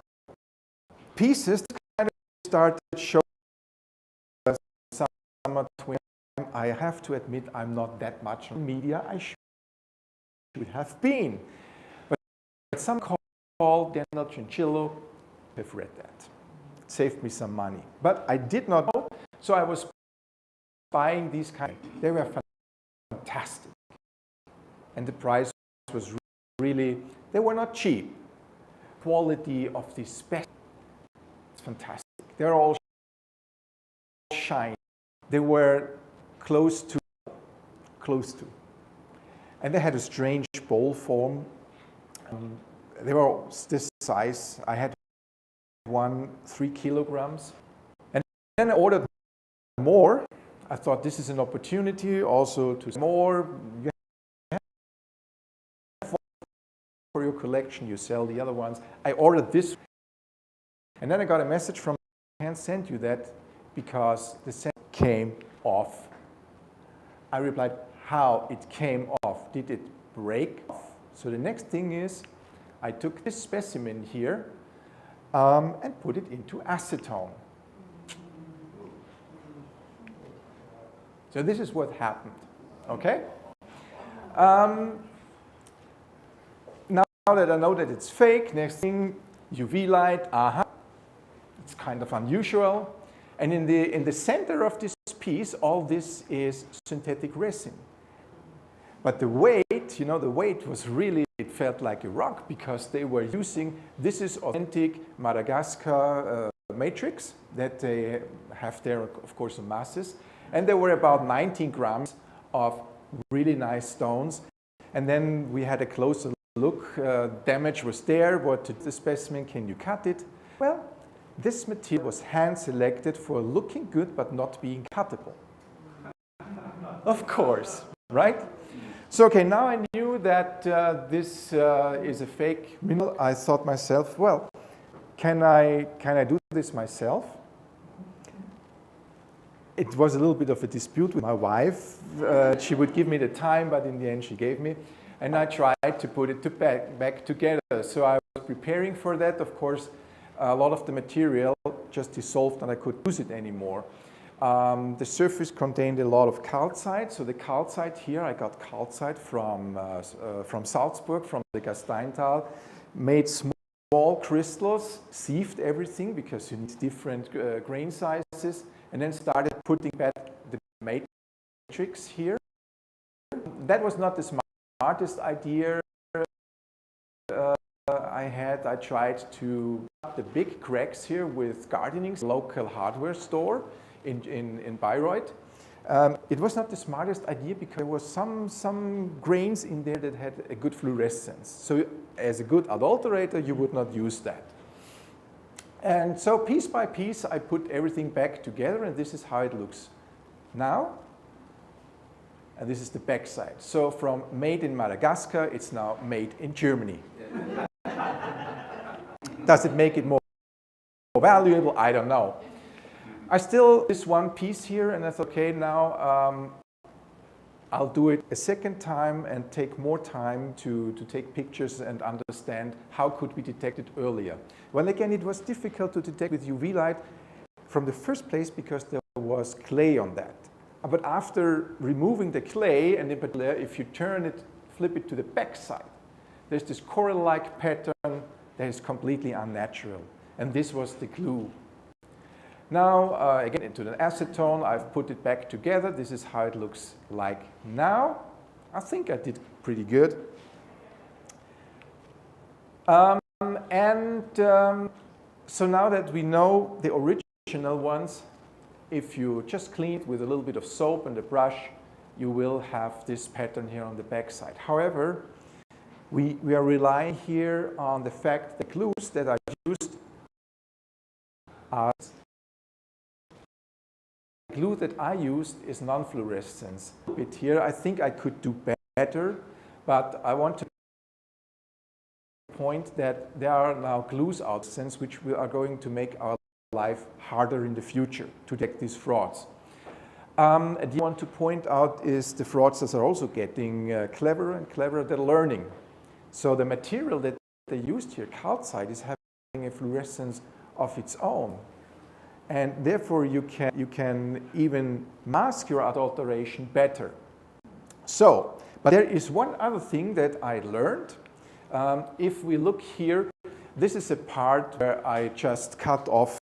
pieces kind of started showing some twin. I have to admit, I'm not that much on media. I should have been. But some call Daniel Chinchillo have read that. It saved me some money. But I did not know, so I was buying these kind. They were fantastic. And the price was really, they were not cheap. Quality of the specimen, it's fantastic. They're all shiny. They were close to. And they had a strange bowl form. They were all this size. I had one 3 kilograms. And then I ordered more. I thought this is an opportunity also to more. For your collection, you sell the other ones. I ordered this, and then I got a message from, I can't send you that because the scent came off. I replied, how it came off? Did it break off? So the next thing is, I took this specimen here and put it into acetone. So this is what happened, okay? that I know that it's fake, next thing, UV light, it's kind of unusual. And in the center of this piece, all this is synthetic resin. But the weight, the weight was really, it felt like a rock because they were using, this is authentic Madagascar matrix that they have there, of course, in masses. And there were about 19 grams of really nice stones. And then we had a closer look. Damage was there. What to the specimen? Can you cut it? Well, this material was hand-selected for looking good but not being cuttable. Of course, right? So, okay, now I knew that this is a fake mineral. I thought myself, well, can I do this myself? It was a little bit of a dispute with my wife. She would give me the time, but in the end she gave me. And I tried to put it back together. So I was preparing for that. Of course, a lot of the material just dissolved and I couldn't use it anymore. The surface contained a lot of calcite. So the calcite here, I got calcite from Salzburg, from the Gasteintal, made small crystals, sieved everything because you need different grain sizes, and then started putting back the matrix here. That was not the smartest idea I had. I tried to cut the big cracks here with gardening, local hardware store in Bayreuth. It was not the smartest idea because there was some grains in there that had a good fluorescence. So as a good adulterator, you would not use that. And so piece by piece, I put everything back together, and this is how it looks now. And this is the back side. So from made in Madagascar, it's now made in Germany. Does it make it more valuable? I don't know. I still this one piece here, and I thought, okay, now I'll do it a second time and take more time to take pictures and understand how could we detect it earlier. Well, again, it was difficult to detect with UV light from the first place because there was clay on that. But after removing the clay, and in particular, if you turn it, flip it to the back side, there's this coral-like pattern that is completely unnatural. And this was the glue. Now, again, into the acetone, I've put it back together. This is how it looks like now. I think I did pretty good. So now that we know the original ones, if you just clean it with a little bit of soap and a brush, you will have this pattern here on the back side. However, we are relying here on the fact the glues that I used are the glue that I used is non-fluorescence. A bit here, I think I could do better, but I want to point that there are now glues out since which we are going to make our life harder in the future to detect these frauds. And what I want to point out is the fraudsters are also getting cleverer and cleverer. They're learning. So the material that they used here, calcite, is having a fluorescence of its own. And therefore you can even mask your adulteration better. So, but there is one other thing that I learned. If we look here, this is a part where I just cut off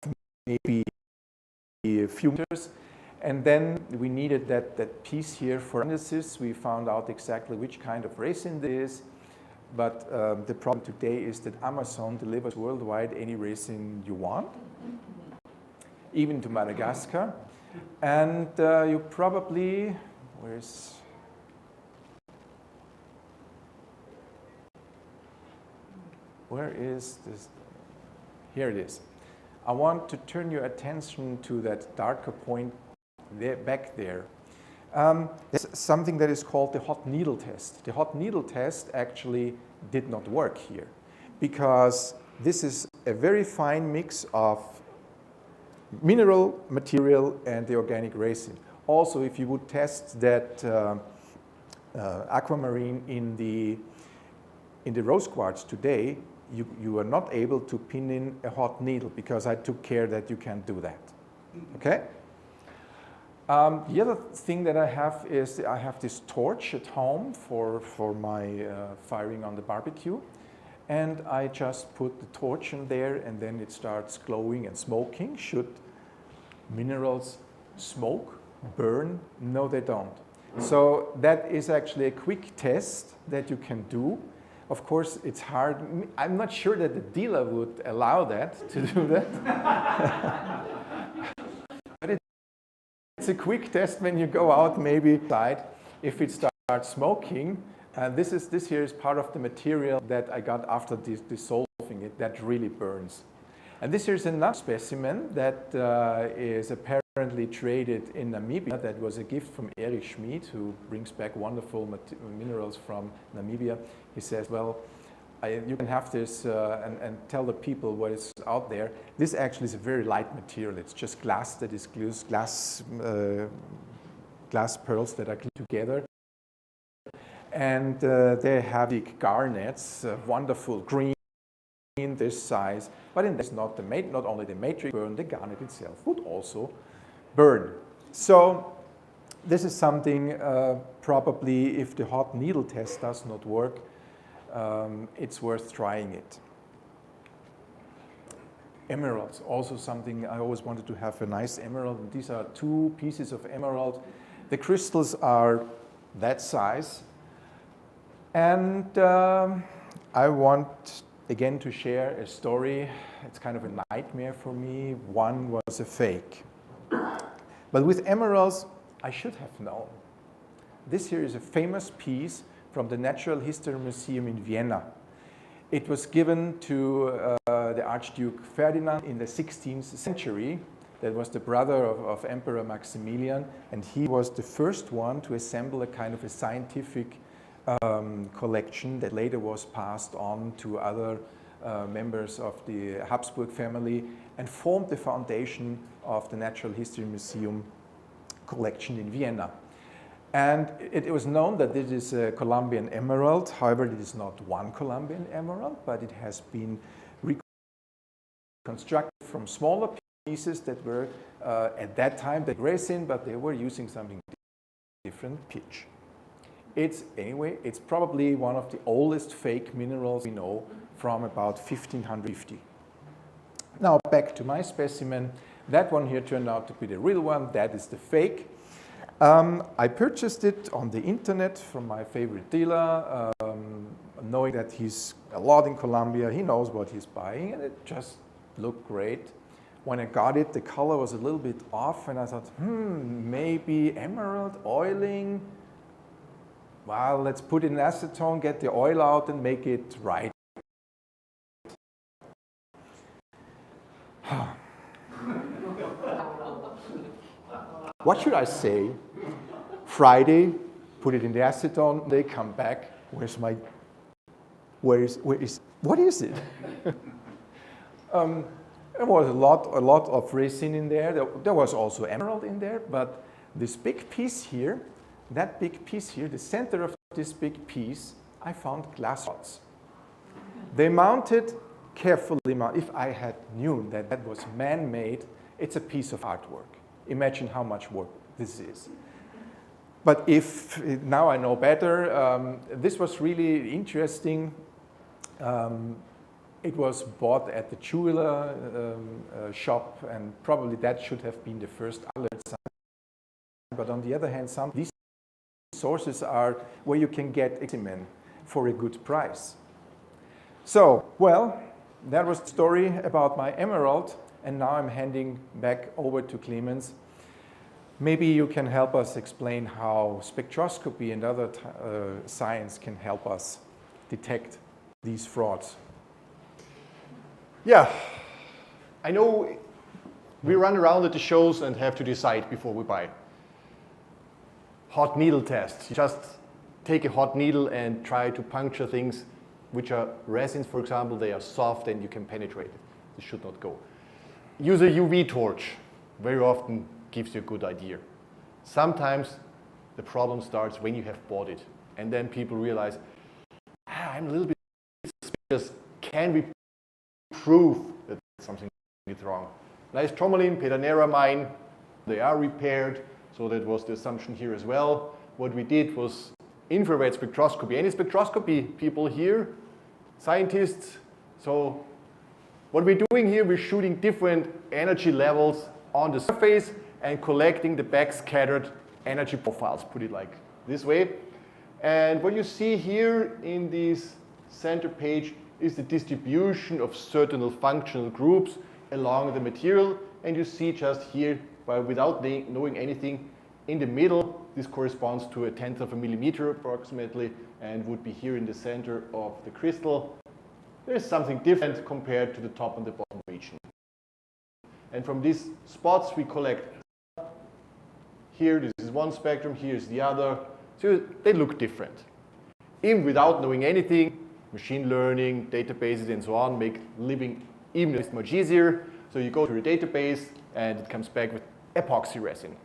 maybe a few meters, and then we needed that piece here for analysis. We found out exactly which kind of resin it is, but the problem today is that Amazon delivers worldwide any resin you want, even to Madagascar, and you probably, where is this? Here it is. I want to turn your attention to that darker point there, back there. There's something that is called the hot needle test. The hot needle test actually did not work here because this is a very fine mix of mineral material and the organic resin. Also, if you would test that aquamarine in the rose quartz today, you are not able to pin in a hot needle because I took care that you can't do that. Okay? The other thing that I have is I have this torch at home for my firing on the barbecue. and I just put the torch in there, and then it starts glowing and smoking. Should minerals smoke, burn? No, they don't. So that is actually a quick test that you can do. Of course, it's hard. I'm not sure that the dealer would allow that, to do that. But it's a quick test when you go out, maybe side. If it starts smoking, this here is part of the material that I got after dissolving it that really burns. And this here is another specimen that is apparently traded in Namibia. That was a gift from Erich Schmid, who brings back wonderful minerals from Namibia. He says, well, you can have this and tell the people what is out there. This actually is a very light material. It's just glass that is glued, glass pearls that are glued together. And they have big garnets, wonderful green, this size. But in this, not only the matrix burn, the garnet itself would also burn. So this is something probably, if the hot needle test does not work, it's worth trying it. Emeralds, also something I always wanted to have a nice emerald. And these are 2 pieces of emerald. The crystals are that size. And I want, again, to share a story. It's kind of a nightmare for me. One was a fake. But with emeralds, I should have known. This here is a famous piece from the Natural History Museum in Vienna. It was given to the Archduke Ferdinand in the 16th century. That was the brother of Emperor Maximilian, and he was the first one to assemble a kind of a scientific collection that later was passed on to other members of the Habsburg family and formed the foundation of the Natural History Museum collection in Vienna. And it was known that this is a Colombian emerald. However, it is not one Colombian emerald, but it has been reconstructed from smaller pieces that were, at that time, the resin, but they were using something different, pitch. It's probably one of the oldest fake minerals we know, from about 1550. Now back to my specimen. That one here turned out to be the real one. That is the fake. I purchased it on the internet from my favorite dealer, knowing that he's a lot in Colombia. He knows what he's buying, and it just looked great. When I got it, the color was a little bit off, and I thought, maybe emerald oiling. Well, let's put it in acetone, get the oil out, and make it right. What should I say? Friday, put it in the acetone, they come back. What is it? There was a lot of resin in there. There was also emerald in there, but this big piece here, that big piece here, the center of this big piece, I found glass rods. They mounted carefully. If I had known that that was man-made, it's a piece of artwork. Imagine how much work this is. But if now I know better, this was really interesting. It was bought at the jeweler shop, and probably that should have been the first alert sign. But on the other hand, some of these sources are where you can get specimen for a good price. So, well, that was the story about my emerald, and now I'm handing back over to Clemens. Maybe you can help us explain how spectroscopy and other science can help us detect these frauds. Yeah, I know we run around at the shows and have to decide before we buy. Hot needle tests. You just take a hot needle and try to puncture things which are resins, for example. They are soft and you can penetrate it. This should not go. Use a UV torch. Very often gives you a good idea. Sometimes the problem starts when you have bought it, and then people realize, I'm a little bit suspicious. Can we prove that something is wrong? Nice tourmaline, pedaneramine, they are repaired, so that was the assumption here as well. What we did was infrared spectroscopy. Any spectroscopy people here? scientists. So what we're doing here, we're shooting different energy levels on the surface and collecting the backscattered energy profiles, put it like this way. And what you see here in this center page is the distribution of certain functional groups along the material. And you see just here, without knowing anything, in the middle, this corresponds to 1/10 of a millimeter approximately, and would be here in the center of the crystal. There's something different compared to the top and the bottom region. And from these spots we collect. Here, this is one spectrum, here's the other. So they look different. Even without knowing anything, machine learning, databases, and so on make living even much easier. So you go to a database, and it comes back with epoxy resin.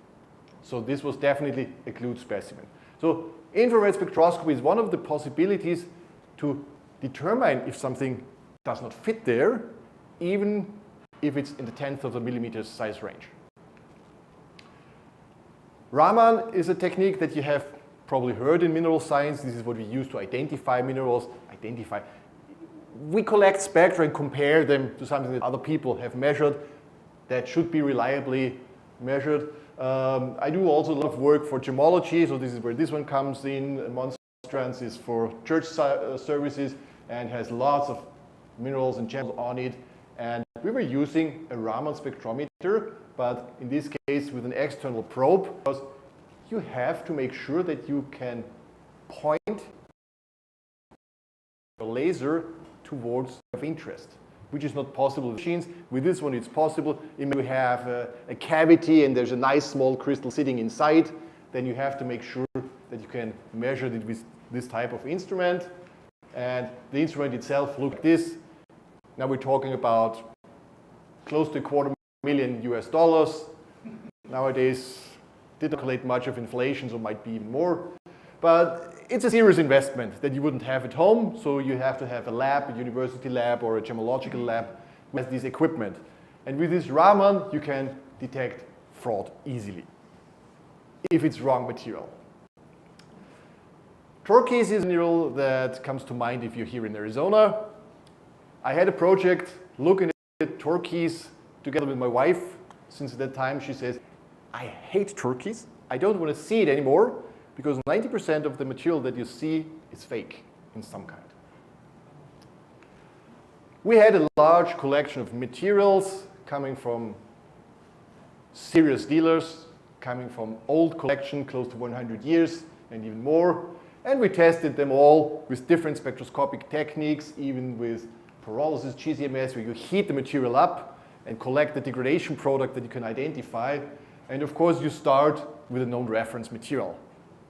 So this was definitely a glued specimen. So infrared spectroscopy is one of the possibilities to determine if something does not fit there, even if it's in the 1/10 of a millimeter size range. Raman is a technique that you have probably heard in mineral science. This is what we use to identify minerals. We collect spectra and compare them to something that other people have measured that should be reliably measured. I do also a lot of work for gemology, so this is where this one comes in. Monstrans is for church services and has lots of minerals and gems on it. And we were using a Raman spectrometer, but in this case with an external probe, because you have to make sure that you can point a laser towards of interest, which is not possible with machines. With this one, it's possible. If you have a cavity and there's a nice small crystal sitting inside, then you have to make sure that you can measure it with this type of instrument. And the instrument itself looks like this. Now we're talking about close to $250,000 US. Nowadays, didn't calculate much of inflation, so it might be even more. But it's a serious investment that you wouldn't have at home, so you have to have a lab, a university lab or a gemological lab with this equipment. And with this Raman, you can detect fraud easily if it's wrong material. Turquoise is a mineral that comes to mind if you're here in Arizona. I had a project looking at turquoise together with my wife. Since that time, she says, I hate turquoise. I don't want to see it anymore, because 90% of the material that you see is fake in some kind. We had a large collection of materials coming from serious dealers, coming from old collection, close to 100 years and even more. And we tested them all with different spectroscopic techniques, even with pyrolysis, GCMS, where you heat the material up and collect the degradation product that you can identify. And of course, you start with a known reference material,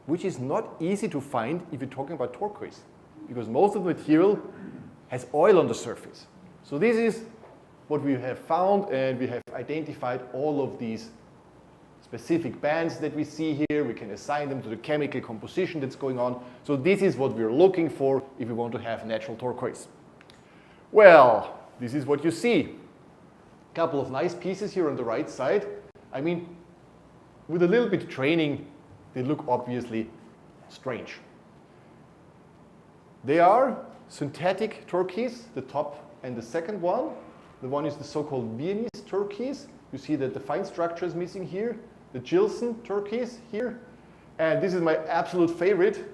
which is not easy to find if you're talking about turquoise, because most of the material has oil on the surface. So this is what we have found, and we have identified all of these specific bands that we see here. We can assign them to the chemical composition that's going on. So this is what we're looking for if we want to have natural turquoise. Well, this is what you see. A couple of nice pieces here on the right side. I mean, with a little bit of training, they look obviously strange. They are synthetic turquoise, the top and the second one. The one is the so-called Viennese turquoise. You see that the fine structure is missing here. The Gilson turquoise here. And this is my absolute favorite.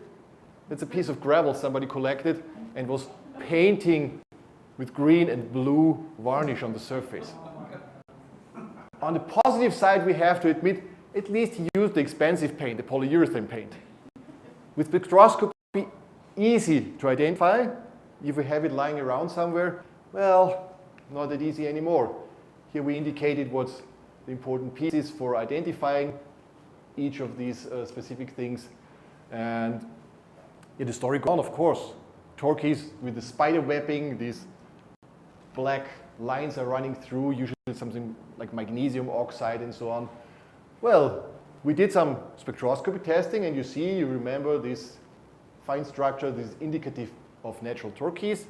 It's a piece of gravel somebody collected and was painting with green and blue varnish on the surface. On the positive side, we have to admit, at least he used the expensive paint, the polyurethane paint. With spectroscopy, easy to identify. If we have it lying around somewhere, well, not that easy anymore. Here we indicated what's the important pieces for identifying each of these specific things. And the story goes on, of course. Turquoise with the spider webbing, these black lines are running through, usually something like magnesium oxide and so on. Well, we did some spectroscopy testing, and you remember this fine structure, this is indicative of natural turquoise.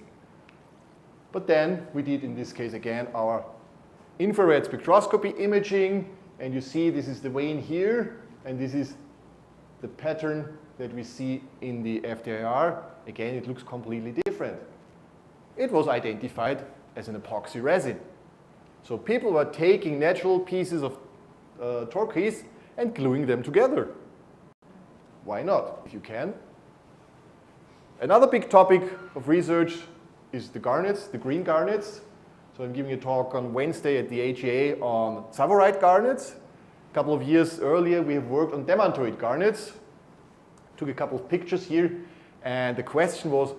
But then we did, in this case again, our infrared spectroscopy imaging, and you see this is the vein here, and this is the pattern that we see in the FTIR. Again, it looks completely different. It was identified as an epoxy resin. So people were taking natural pieces of turquoise and gluing them together. Why not, if you can? Another big topic of research is the garnets, the green garnets. So I'm giving a talk on Wednesday at the AGA on tsavorite garnets. A couple of years earlier, we have worked on demantoid garnets. Took a couple of pictures here, and the question was,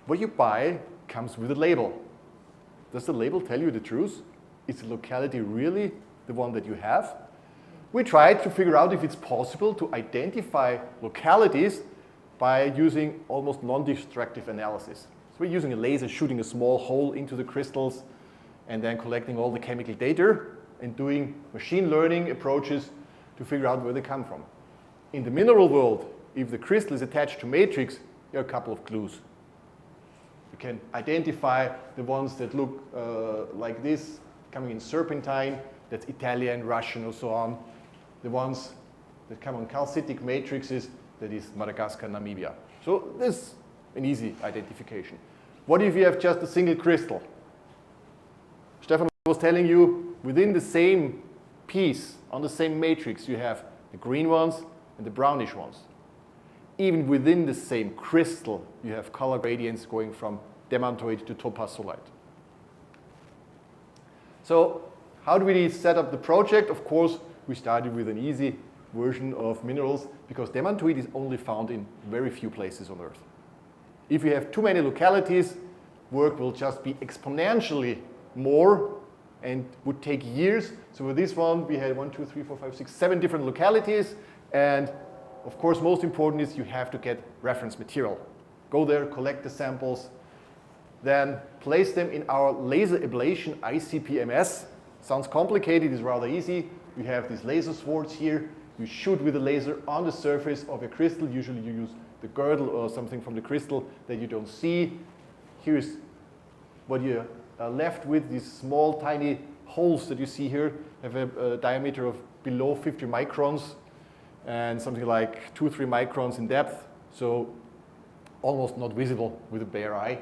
what you buy comes with a label. Does the label tell you the truth? Is the locality really the one that you have? We tried to figure out if it's possible to identify localities by using almost non-destructive analysis. So we're using a laser, shooting a small hole into the crystals, and then collecting all the chemical data and doing machine learning approaches to figure out where they come from. In the mineral world, if the crystal is attached to matrix, there are a couple of clues. You can identify the ones that look like this, coming in serpentine, that's Italian, Russian, or so on. The ones that come on calcitic matrices, that is Madagascar, Namibia. So this is an easy identification. What if you have just a single crystal? Stephan was telling you, within the same piece, on the same matrix, you have the green ones and the brownish ones. Even within the same crystal, you have color gradients going from demantoid to topazolite. So how do we set up the project? Of course, we started with an easy version of minerals because demantoid is only found in very few places on Earth. If you have too many localities, work will just be exponentially more and would take years. So with this one, we had 1, 2, 3, 4, 5, 6, 7 different localities. And of course, most important is you have to get reference material. Go there, collect the samples, then place them in our laser ablation ICP-MS. Sounds complicated, it's rather easy. We have these laser swords here. You shoot with a laser on the surface of a crystal. Usually you use the girdle or something from the crystal that you don't see. Here's what you're left with. These small, tiny holes that you see here have a diameter of below 50 microns and something like 2 or 3 microns in depth. So almost not visible with a bare eye.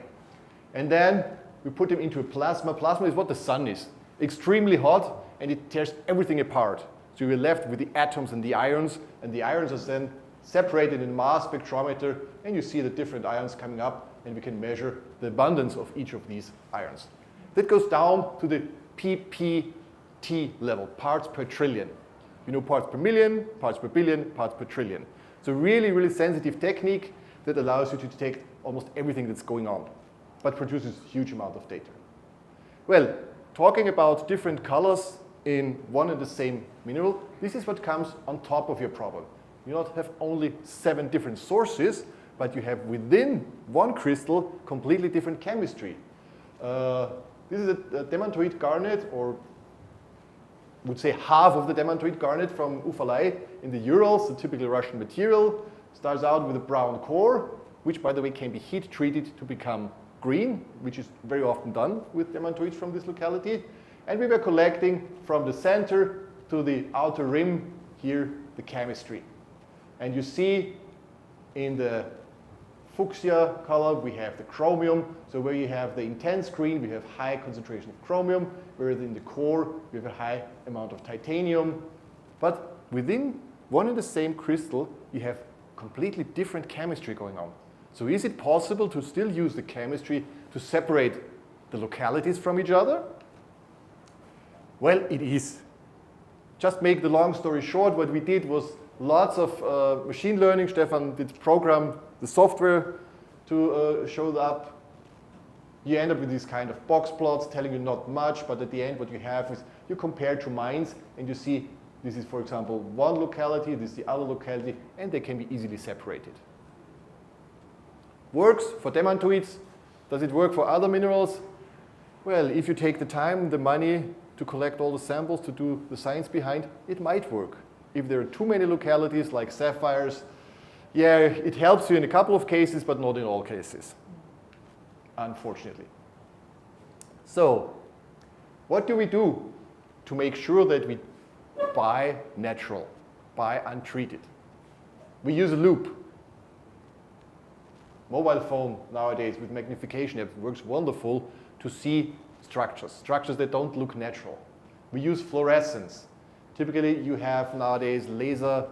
And then we put them into a plasma. Plasma is what the sun is. Extremely hot, and it tears everything apart. So you're left with the atoms and the ions are then separated in mass spectrometer, and you see the different ions coming up, and we can measure the abundance of each of these ions. That goes down to the PPT level, parts per trillion. You know, parts per million, parts per billion, parts per trillion. So really, really sensitive technique that allows you to detect almost everything that's going on, but produces huge amount of data. Well, talking about different colors in one and the same mineral, this is what comes on top of your problem. You not have only 7 different sources, but you have within one crystal completely different chemistry. This is a demantoid garnet, or I would say half of the demantoid garnet from Ufalai in the Urals, the typical Russian material. Starts out with a brown core, which by the way can be heat treated to become green, which is very often done with demantoids from this locality. And we were collecting from the center to the outer rim here the chemistry. And you see in the fuchsia color we have the chromium. So where you have the intense green, we have high concentration of chromium, whereas in the core we have a high amount of titanium. But within one and the same crystal, you have completely different chemistry going on. So is it possible to still use the chemistry to separate the localities from each other? Well, it is. Just make the long story short, what we did was lots of machine learning. Stephan did program the software to show up. You end up with these kind of box plots telling you not much, but at the end what you have is you compare 2 mines and you see this is, for example, one locality, this is the other locality, and they can be easily separated. Works for demantoids. Does it work for other minerals? Well, if you take the time, the money to collect all the samples, to do the science behind, it might work. If there are too many localities like sapphires, yeah, it helps you in a couple of cases, but not in all cases, unfortunately. So, what do we do to make sure that we buy natural, buy untreated? We use a loop. mobile phone nowadays with magnification apps works wonderful to see structures that don't look natural. We use fluorescence. Typically, you have nowadays laser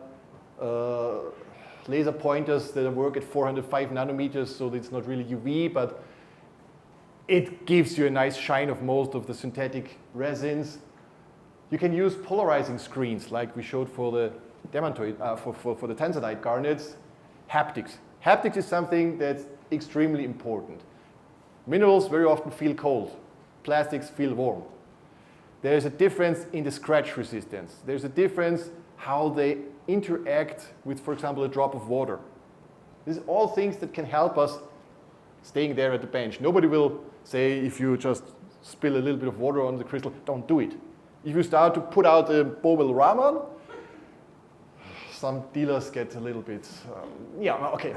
pointers that work at 405 nanometers, so it's not really UV, but it gives you a nice shine of most of the synthetic resins. You can use polarizing screens, like we showed for the demantoid, for the tanzanite garnets. Haptics. Haptics is something that's extremely important. Minerals very often feel cold. Plastics feel warm. There's a difference in the scratch resistance. There's a difference how they interact with, for example, a drop of water. These are all things that can help us staying there at the bench. Nobody will say, if you just spill a little bit of water on the crystal, don't do it. If you start to put out a Bobel Raman, some dealers get a little bit, okay.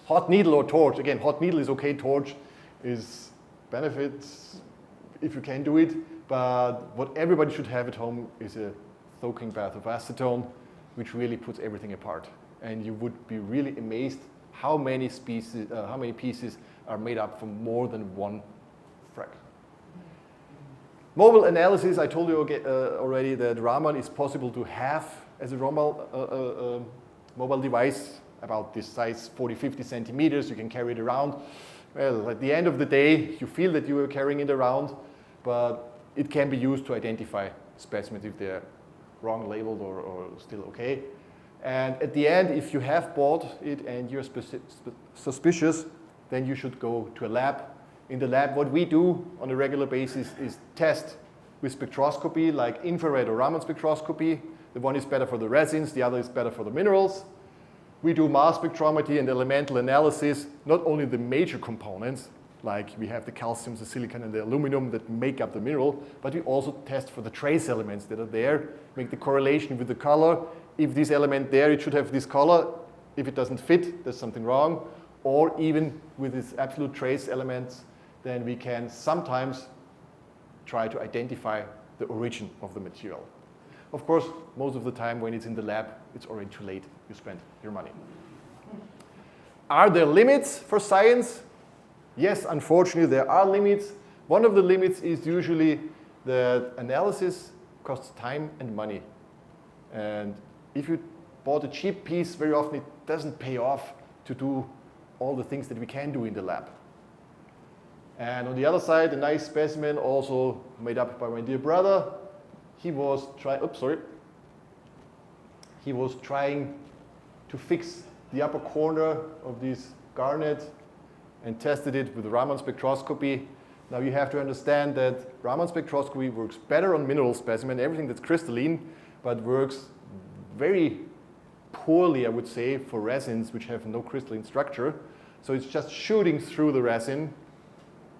Hot needle or torch. Again, hot needle is okay, torch is benefits if you can do it, but what everybody should have at home is a soaking bath of acetone, which really puts everything apart. And you would be really amazed how many pieces are made up from more than one fragment. Mobile analysis, I told you already that Raman is possible to have as a mobile device, about this size, 40-50 centimeters. You can carry it around. Well, at the end of the day, you feel that you are carrying it around, but it can be used to identify specimens if they're wrong labeled or still okay. And at the end, if you have bought it and you're suspicious, then you should go to a lab. In the lab, what we do on a regular basis is test with spectroscopy, like infrared or Raman spectroscopy. The one is better for the resins, the other is better for the minerals. We do mass spectrometry and elemental analysis, not only the major components, like we have the calcium, the silicon, and the aluminum that make up the mineral, but we also test for the trace elements that are there, make the correlation with the color. If this element there, it should have this color. If it doesn't fit, there's something wrong. Or even with its absolute trace elements, then we can sometimes try to identify the origin of the material. Of course, most of the time when it's in the lab, it's already too late. You spent your money. Are there limits for science? Yes, unfortunately, there are limits. One of the limits is usually that analysis costs time and money. And if you bought a cheap piece, very often it doesn't pay off to do all the things that we can do in the lab. And on the other side, a nice specimen also made up by my dear brother. He was trying to fix the upper corner of this garnet and tested it with Raman spectroscopy. Now you have to understand that Raman spectroscopy works better on mineral specimen, everything that's crystalline, but works very poorly, I would say, for resins which have no crystalline structure. So it's just shooting through the resin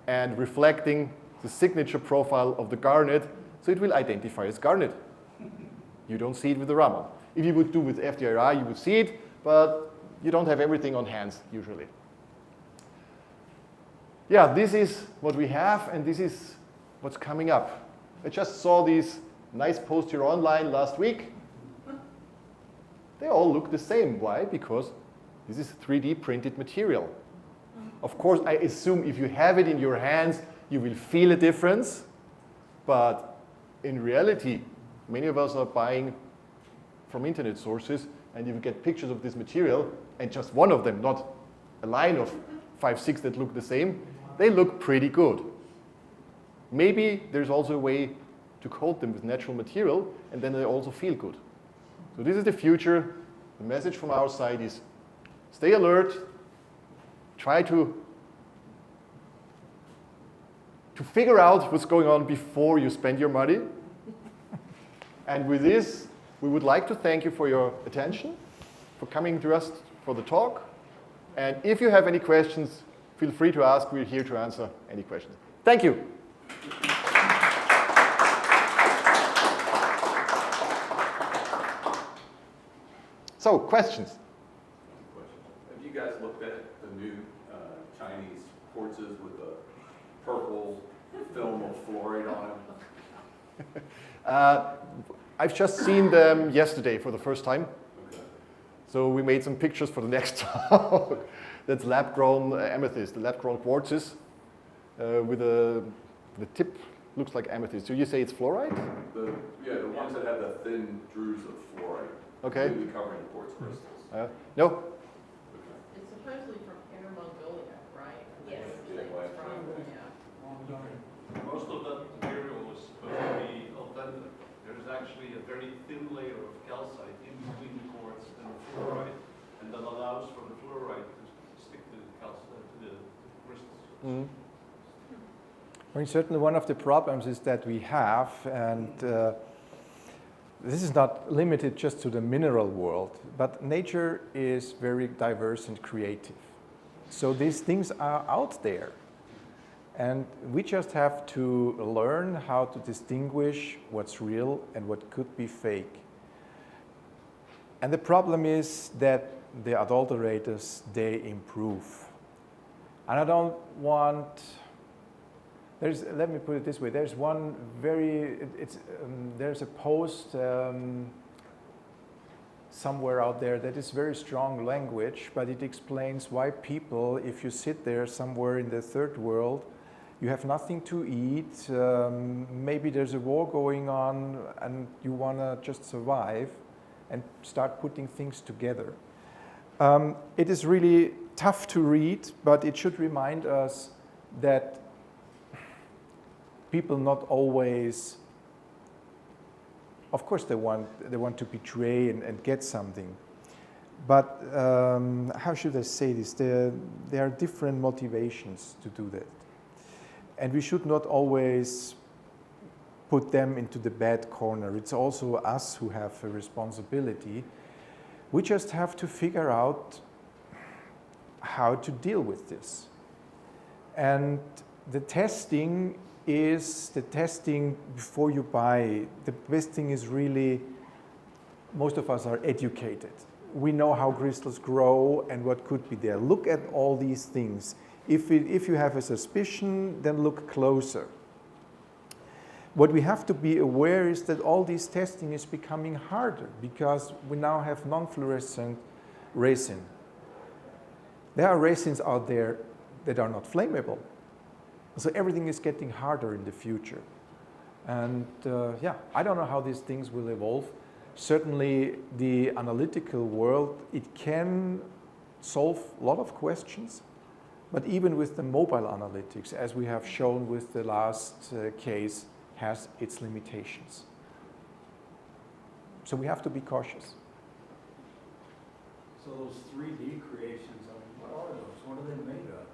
and reflecting the signature profile of the garnet, so it will identify as garnet. You don't see it with the Raman. If you would do with FDRI, you would see it, but you don't have everything on hands usually. Yeah, this is what we have, and this is what's coming up. I just saw these nice posts here online last week. They all look the same. Why? Because this is 3D printed material. Of course, I assume if you have it in your hands, you will feel a difference. But in reality, many of us are buying from internet sources, and you get pictures of this material, and just one of them, not a line of 5, 6 that look the same, they look pretty good. Maybe there's also a way to coat them with natural material, and then they also feel good. So this is the future. The message from our side is stay alert, try to figure out what's going on before you spend your money. And with this, we would like to thank you for your attention, for coming to us for the talk. And if you have any questions, feel free to ask. We're here to answer any questions. Thank you. So, questions? Have you guys looked at the new Chinese quartzes with the purple film of fluoride on them? I've just seen them yesterday for the first time. Okay. So we made some pictures for the next talk. That's lab-grown amethyst, the lab-grown quartzes with the tip looks like amethyst. So you say it's fluorite? The ones that have the thin druze of fluorite. Okay. Completely covering the quartz crystals. No? Okay. It's supposedly from Inner Mongolia, right? Yes. Most of that material is supposed to be authentic. There's actually a very thin layer of calcite in between the quartz and the fluorite, and that allows for the fluorite to stick to the calcite, to the crystals. Mm. I mean, certainly one of the problems is that we have, and this is not limited just to the mineral world, but nature is very diverse and creative. So these things are out there. And we just have to learn how to distinguish what's real and what could be fake. And the problem is that the adulterators, they improve. And I don't want, let me put it this way, there's one there's a post somewhere out there that is very strong language, but it explains why people, if you sit there somewhere in the third world, you have nothing to eat, maybe there's a war going on and you want to just survive and start putting things together. It is really tough to read, but it should remind us that people not always, of course they want to betray and get something, but how should I say this? There are different motivations to do that. And we should not always put them into the bad corner. It's also us who have a responsibility. We just have to figure out how to deal with this. And the testing is the testing before you buy. The best thing is really, most of us are educated. We know how crystals grow and what could be there. Look at all these things. If you have a suspicion, then look closer. What we have to be aware is that all this testing is becoming harder because we now have non-fluorescent resin. There are resins out there that are not flammable. So everything is getting harder in the future. And I don't know how these things will evolve. Certainly the analytical world, it can solve a lot of questions. But even with the mobile analytics, as we have shown with the last case, has its limitations. So we have to be cautious. So those 3D creations, what are those? What are they made of?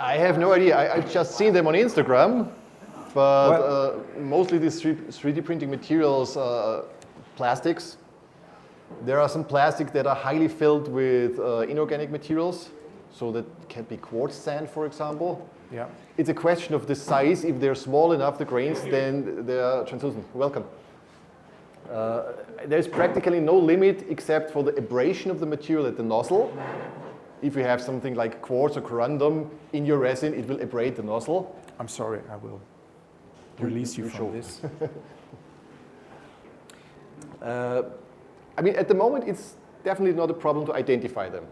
I have no idea. I've just seen them on Instagram, but mostly these 3D printing materials, plastics. There are some plastics that are highly filled with inorganic materials, so that can be quartz sand, for example. Yeah. It's a question of the size. If they're small enough, the grains, then they are translucent. Welcome. There's practically no limit except for the abrasion of the material at the nozzle. If you have something like quartz or corundum in your resin, it will abrade the nozzle. I'm sorry, I will release you from this. I mean, at the moment, it's definitely not a problem to identify them.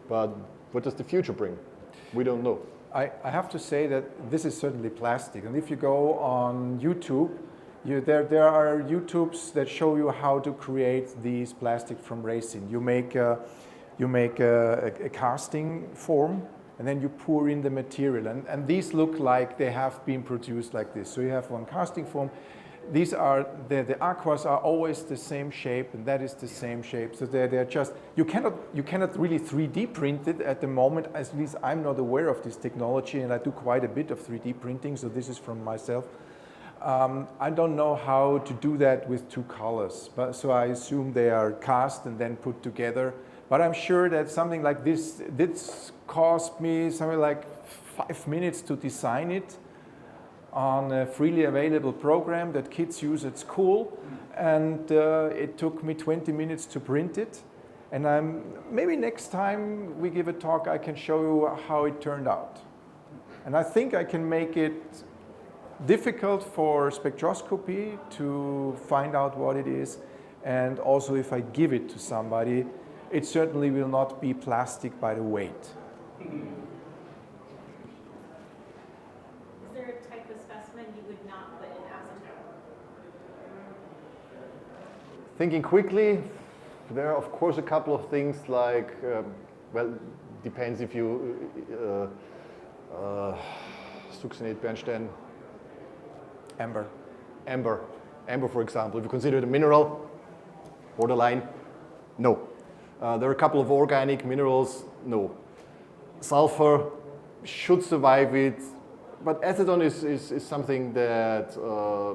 But what does the future bring? We don't know. I have to say that this is certainly plastic. And if you go on YouTube, there are YouTubes that show you how to create these plastic from resin. You make a casting form, and then you pour in the material. And these look like they have been produced like this. So you have one casting form. These are, the aquas are always the same shape, and that is the same shape. So they're just, you cannot really 3D print it at the moment. At least I'm not aware of this technology, and I do quite a bit of 3D printing, so this is from myself. I don't know how to do that with two colors, so I assume they are cast and then put together. But I'm sure that something like this cost me something like 5 minutes to design it on a freely available program that kids use at school, and it took me 20 minutes to print it. And maybe next time we give a talk, I can show you how it turned out. And I think I can make it difficult for spectroscopy to find out what it is, and also if I give it to somebody, it certainly will not be plastic by the weight. Is there a type of specimen you would not put in acetone? Thinking quickly, there are of course a couple of things like, well, depends if you succinate Bernstein, Amber. amber for example, if you consider it a mineral, borderline, no. There are a couple of organic minerals, no. Sulfur should survive it, but acetone is something that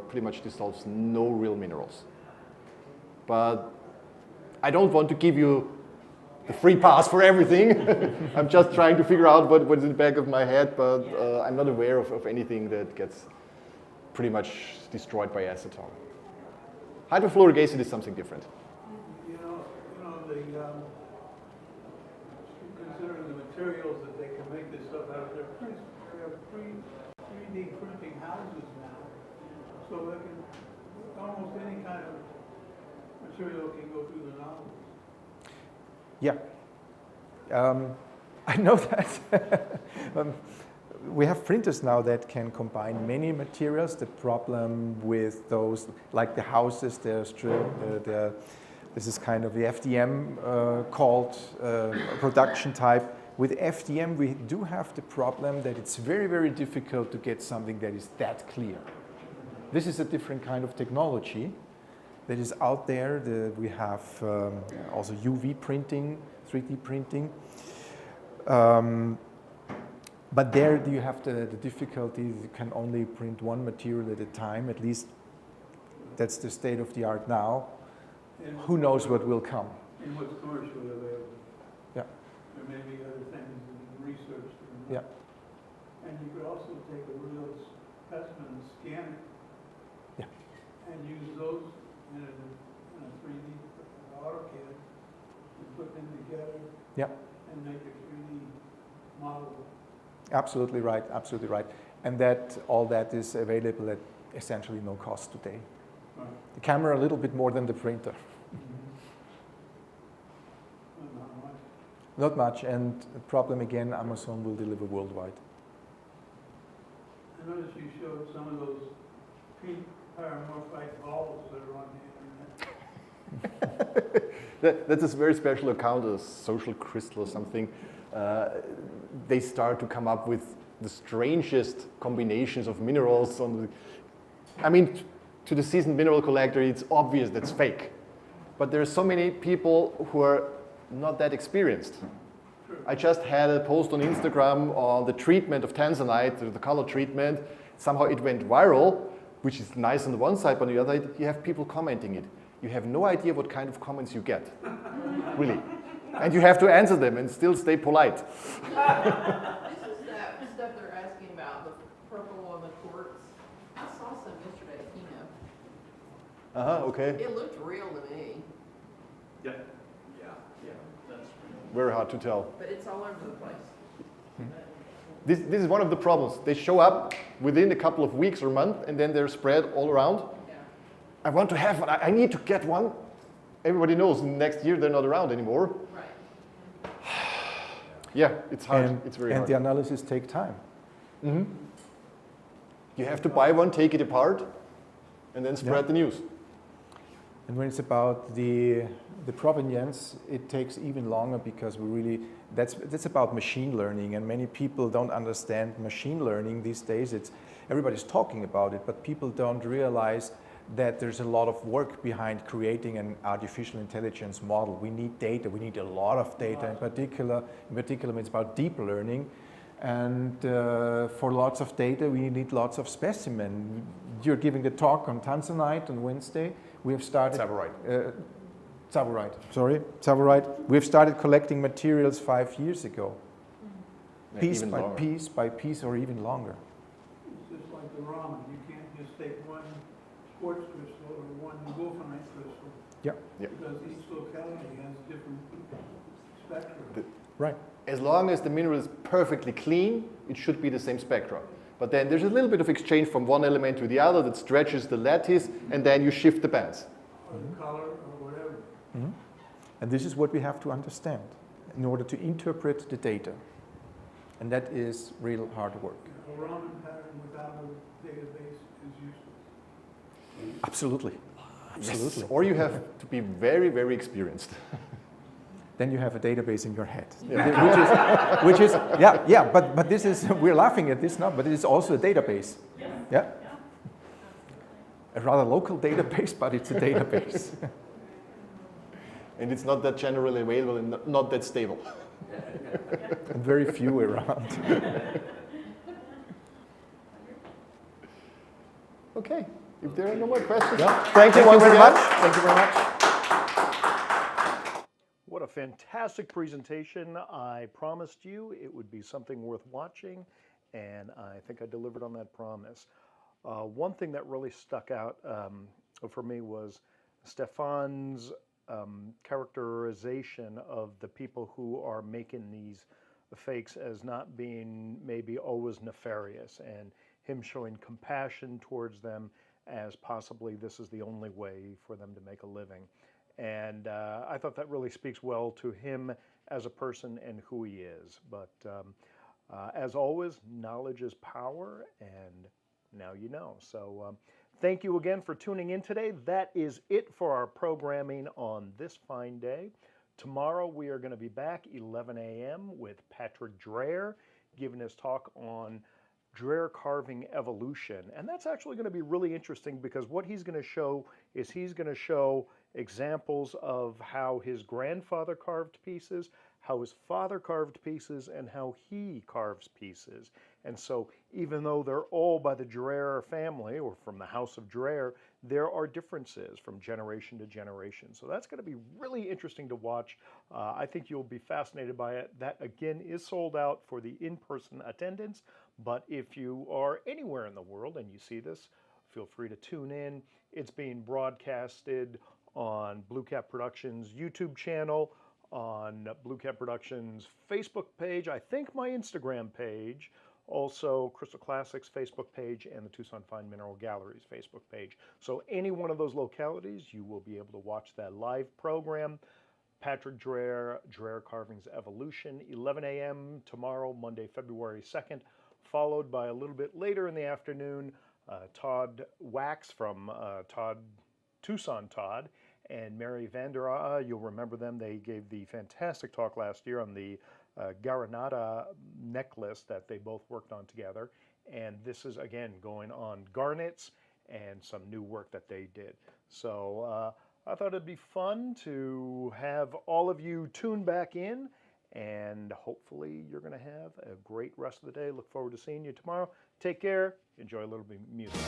pretty much dissolves no real minerals. But I don't want to give you the free pass for everything. I'm just trying to figure out what's in the back of my head, but I'm not aware of anything that gets pretty much destroyed by acetone. Hydrofluoric acid is something different. Considering the materials that they can make this stuff out of, they're 3D printing houses now. So they can, almost any kind of material can go through the nozzle. Yeah, I know that. We have printers now that can combine many materials. The problem with those, like the houses, this is kind of the FDM called production type. With FDM, we do have the problem that it's very, very difficult to get something that is that clear. This is a different kind of technology that is out there. We have also UV printing, 3D printing. But there you have the difficulty. You can only print one material at a time. At least that's the state of the art now. And who knows what will come? And what's commercially available. Yeah. There may be other things in research. Yeah. And you could also take a real specimen and scan it. Yeah. And use those in a 3D AutoCAD and put them together. Yeah. And make a 3D model. Absolutely right. Absolutely right. And that all that is available at essentially no cost today. Right. The camera a little bit more than the printer. Not much. Not much, and the problem again, Amazon will deliver worldwide. I noticed you showed some of those pink paramorphite balls that are on the internet. That's a very special account, a social crystal or something. They start to come up with the strangest combinations of minerals. I mean, to the seasoned mineral collector, it's obvious that's fake. But there are so many people who are not that experienced. I just had a post on Instagram on the treatment of tanzanite, the color treatment. Somehow it went viral, which is nice on the one side, but on the other side, you have people commenting it. You have no idea what kind of comments you get, really. And you have to answer them and still stay polite. This is that stuff they're asking about, the purple and the quartz. I saw some yesterday at Kino. Okay. It looked real to me, Yeah. That's Very hard to tell. but it's all over the place. This is one of the problems. They show up within a couple of weeks or months, and then they're spread all around. Yeah. I want to have one. I need to get one. Everybody knows next year they're not around anymore. Right. Yeah, it's hard. And, it's very and hard. the analysis take time. You have to buy one, take it apart, and then spread the news. And when it's about the provenience, it takes even longer because that's about machine learning, and many people don't understand machine learning these days. Everybody's talking about it, but people don't realize that there's a lot of work behind creating an artificial intelligence model. We need data. We need a lot of data. In particular, it's about deep learning. And for lots of data, we need lots of specimen. You're giving a talk on tanzanite on Wednesday. We have started... Tsavorite. We have started collecting materials 5 years ago. Piece by piece by piece, or even longer. It's just like the ramen. You can't just take one quartz crystal or one wolfenite crystal. Yeah. Because each locality has different spectra. Right. As long as the mineral is perfectly clean, it should be the same spectrum. But then there's a little bit of exchange from one element to the other that stretches the lattice, and then you shift the bands. Or the color or whatever. And this is what we have to understand in order to interpret the data. And that is real hard work. A Raman pattern without a database is useless. Absolutely. Absolutely. Yes. Or you have to be very, very experienced. Then you have a database in your head, which is but this is, we're laughing at this now, but it is also a database. Yeah. A rather local database, but it's a database. And it's not that generally available and not that stable. And very few around. Okay, if there are no more questions, Yeah. thank you once very again. much. Thank you very much. What a fantastic presentation. I promised you it would be something worth watching, and I think I delivered on that promise. One thing that really stuck out for me was Stephan's characterization of the people who are making these fakes as not being maybe always nefarious, and him showing compassion towards them as possibly this is the only way for them to make a living. And I thought that really speaks well to him as a person and who he is. But as always, knowledge is power, and now you know. So thank you again for tuning in today. That is it for our programming on this fine day. Tomorrow we are going to be back 11 a.m. with Patrick Dreher giving his talk on Dreher carving evolution. And that's actually going to be really interesting, because what he's going to show is he's going to show examples of how his grandfather carved pieces, how his father carved pieces, and how he carves pieces. And so even though they're all by the Dreher family or from the house of Dreher, there are differences from generation to generation. So that's going to be really interesting to watch. I think you'll be fascinated by it. That, again, is sold out for the in-person attendance. But if you are anywhere in the world and you see this, feel free to tune in. It's being broadcasted on Blue Cat Productions YouTube channel, on Blue Cat Productions Facebook page, I think my Instagram page, also Crystal Classics Facebook page, and the Tucson Fine Mineral Galleries Facebook page. So any one of those localities, you will be able to watch that live program. Patrick Dreher, Dreher Carvings Evolution, 11 a.m. tomorrow, Monday, February 2nd, followed by a little bit later in the afternoon, Todd Wax from Tucson Todd, and Mary Vander, you'll remember them. They gave the fantastic talk last year on the Garanata necklace that they both worked on together. And this is, again, going on garnets and some new work that they did. So I thought it'd be fun to have all of you tune back in, and hopefully you're going to have a great rest of the day. Look forward to seeing you tomorrow. Take care. Enjoy a little bit of music.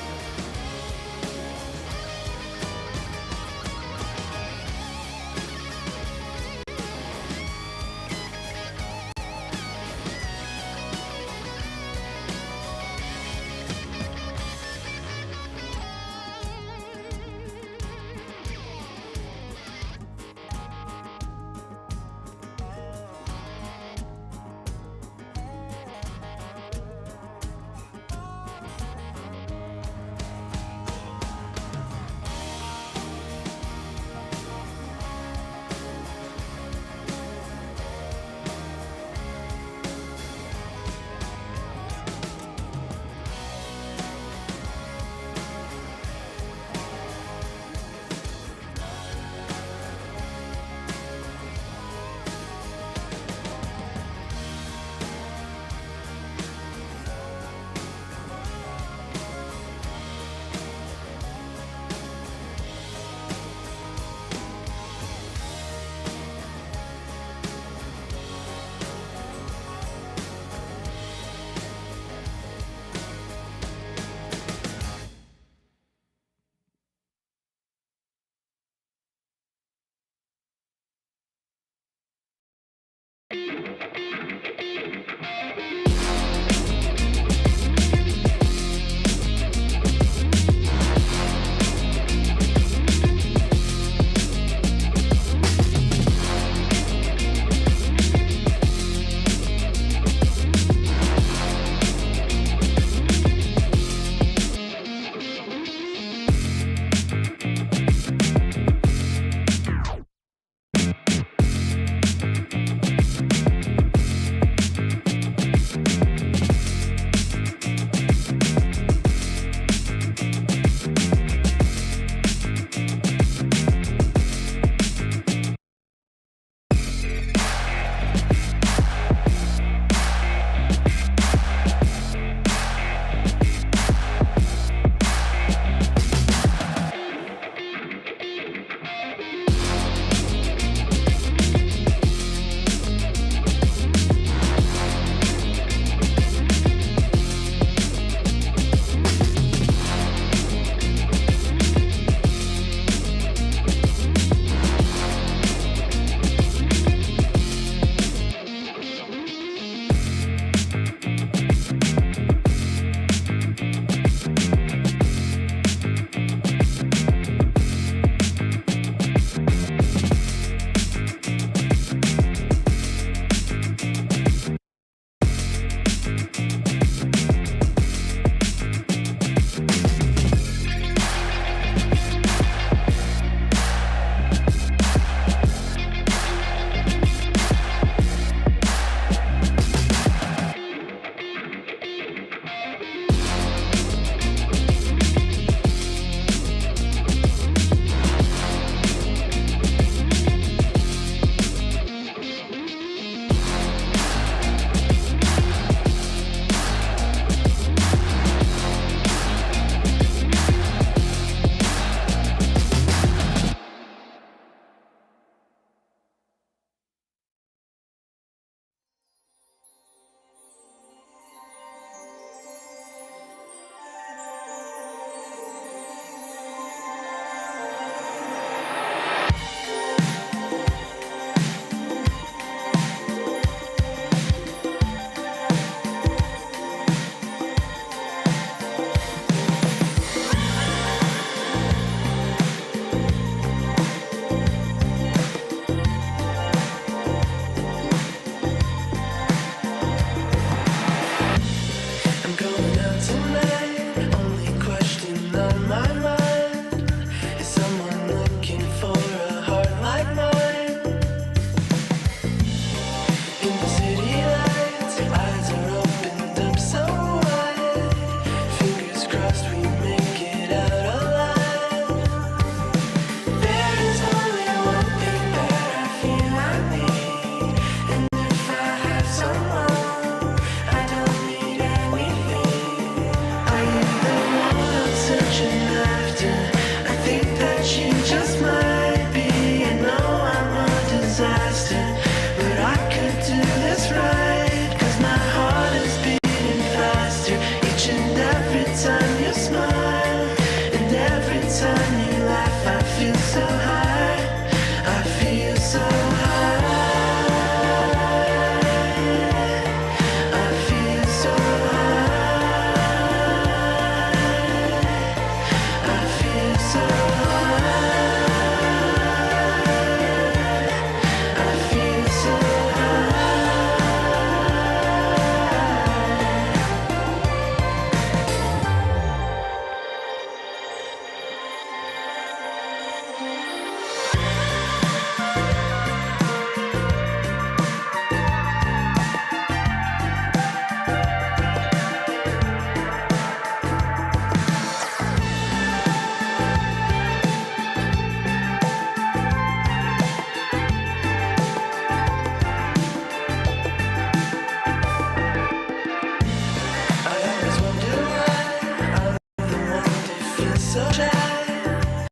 so shy,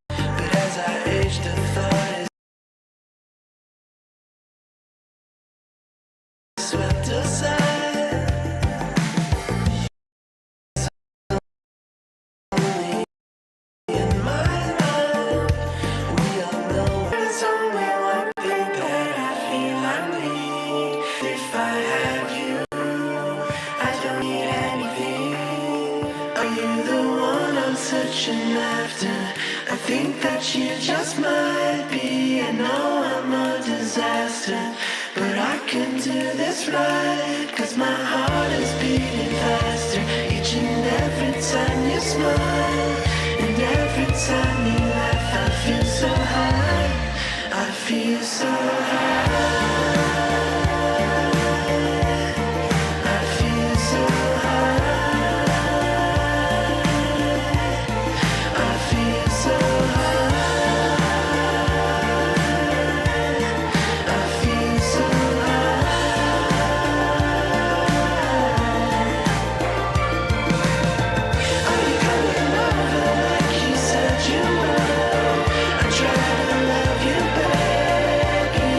but as I age, the thought is swept aside. In my mind, we all know there's only one thing that I feel I need. If I have you, I don't need anything. Are you the one I'm searching after? I think that you just might be. I know I'm a disaster, but I can do this right, 'cause my heart is beating faster each and every time you smile, and every time you laugh. I feel so high, I feel so high, I feel so high, I feel so high, I feel so high. Are you coming over like you said you would? I try to love you, baby.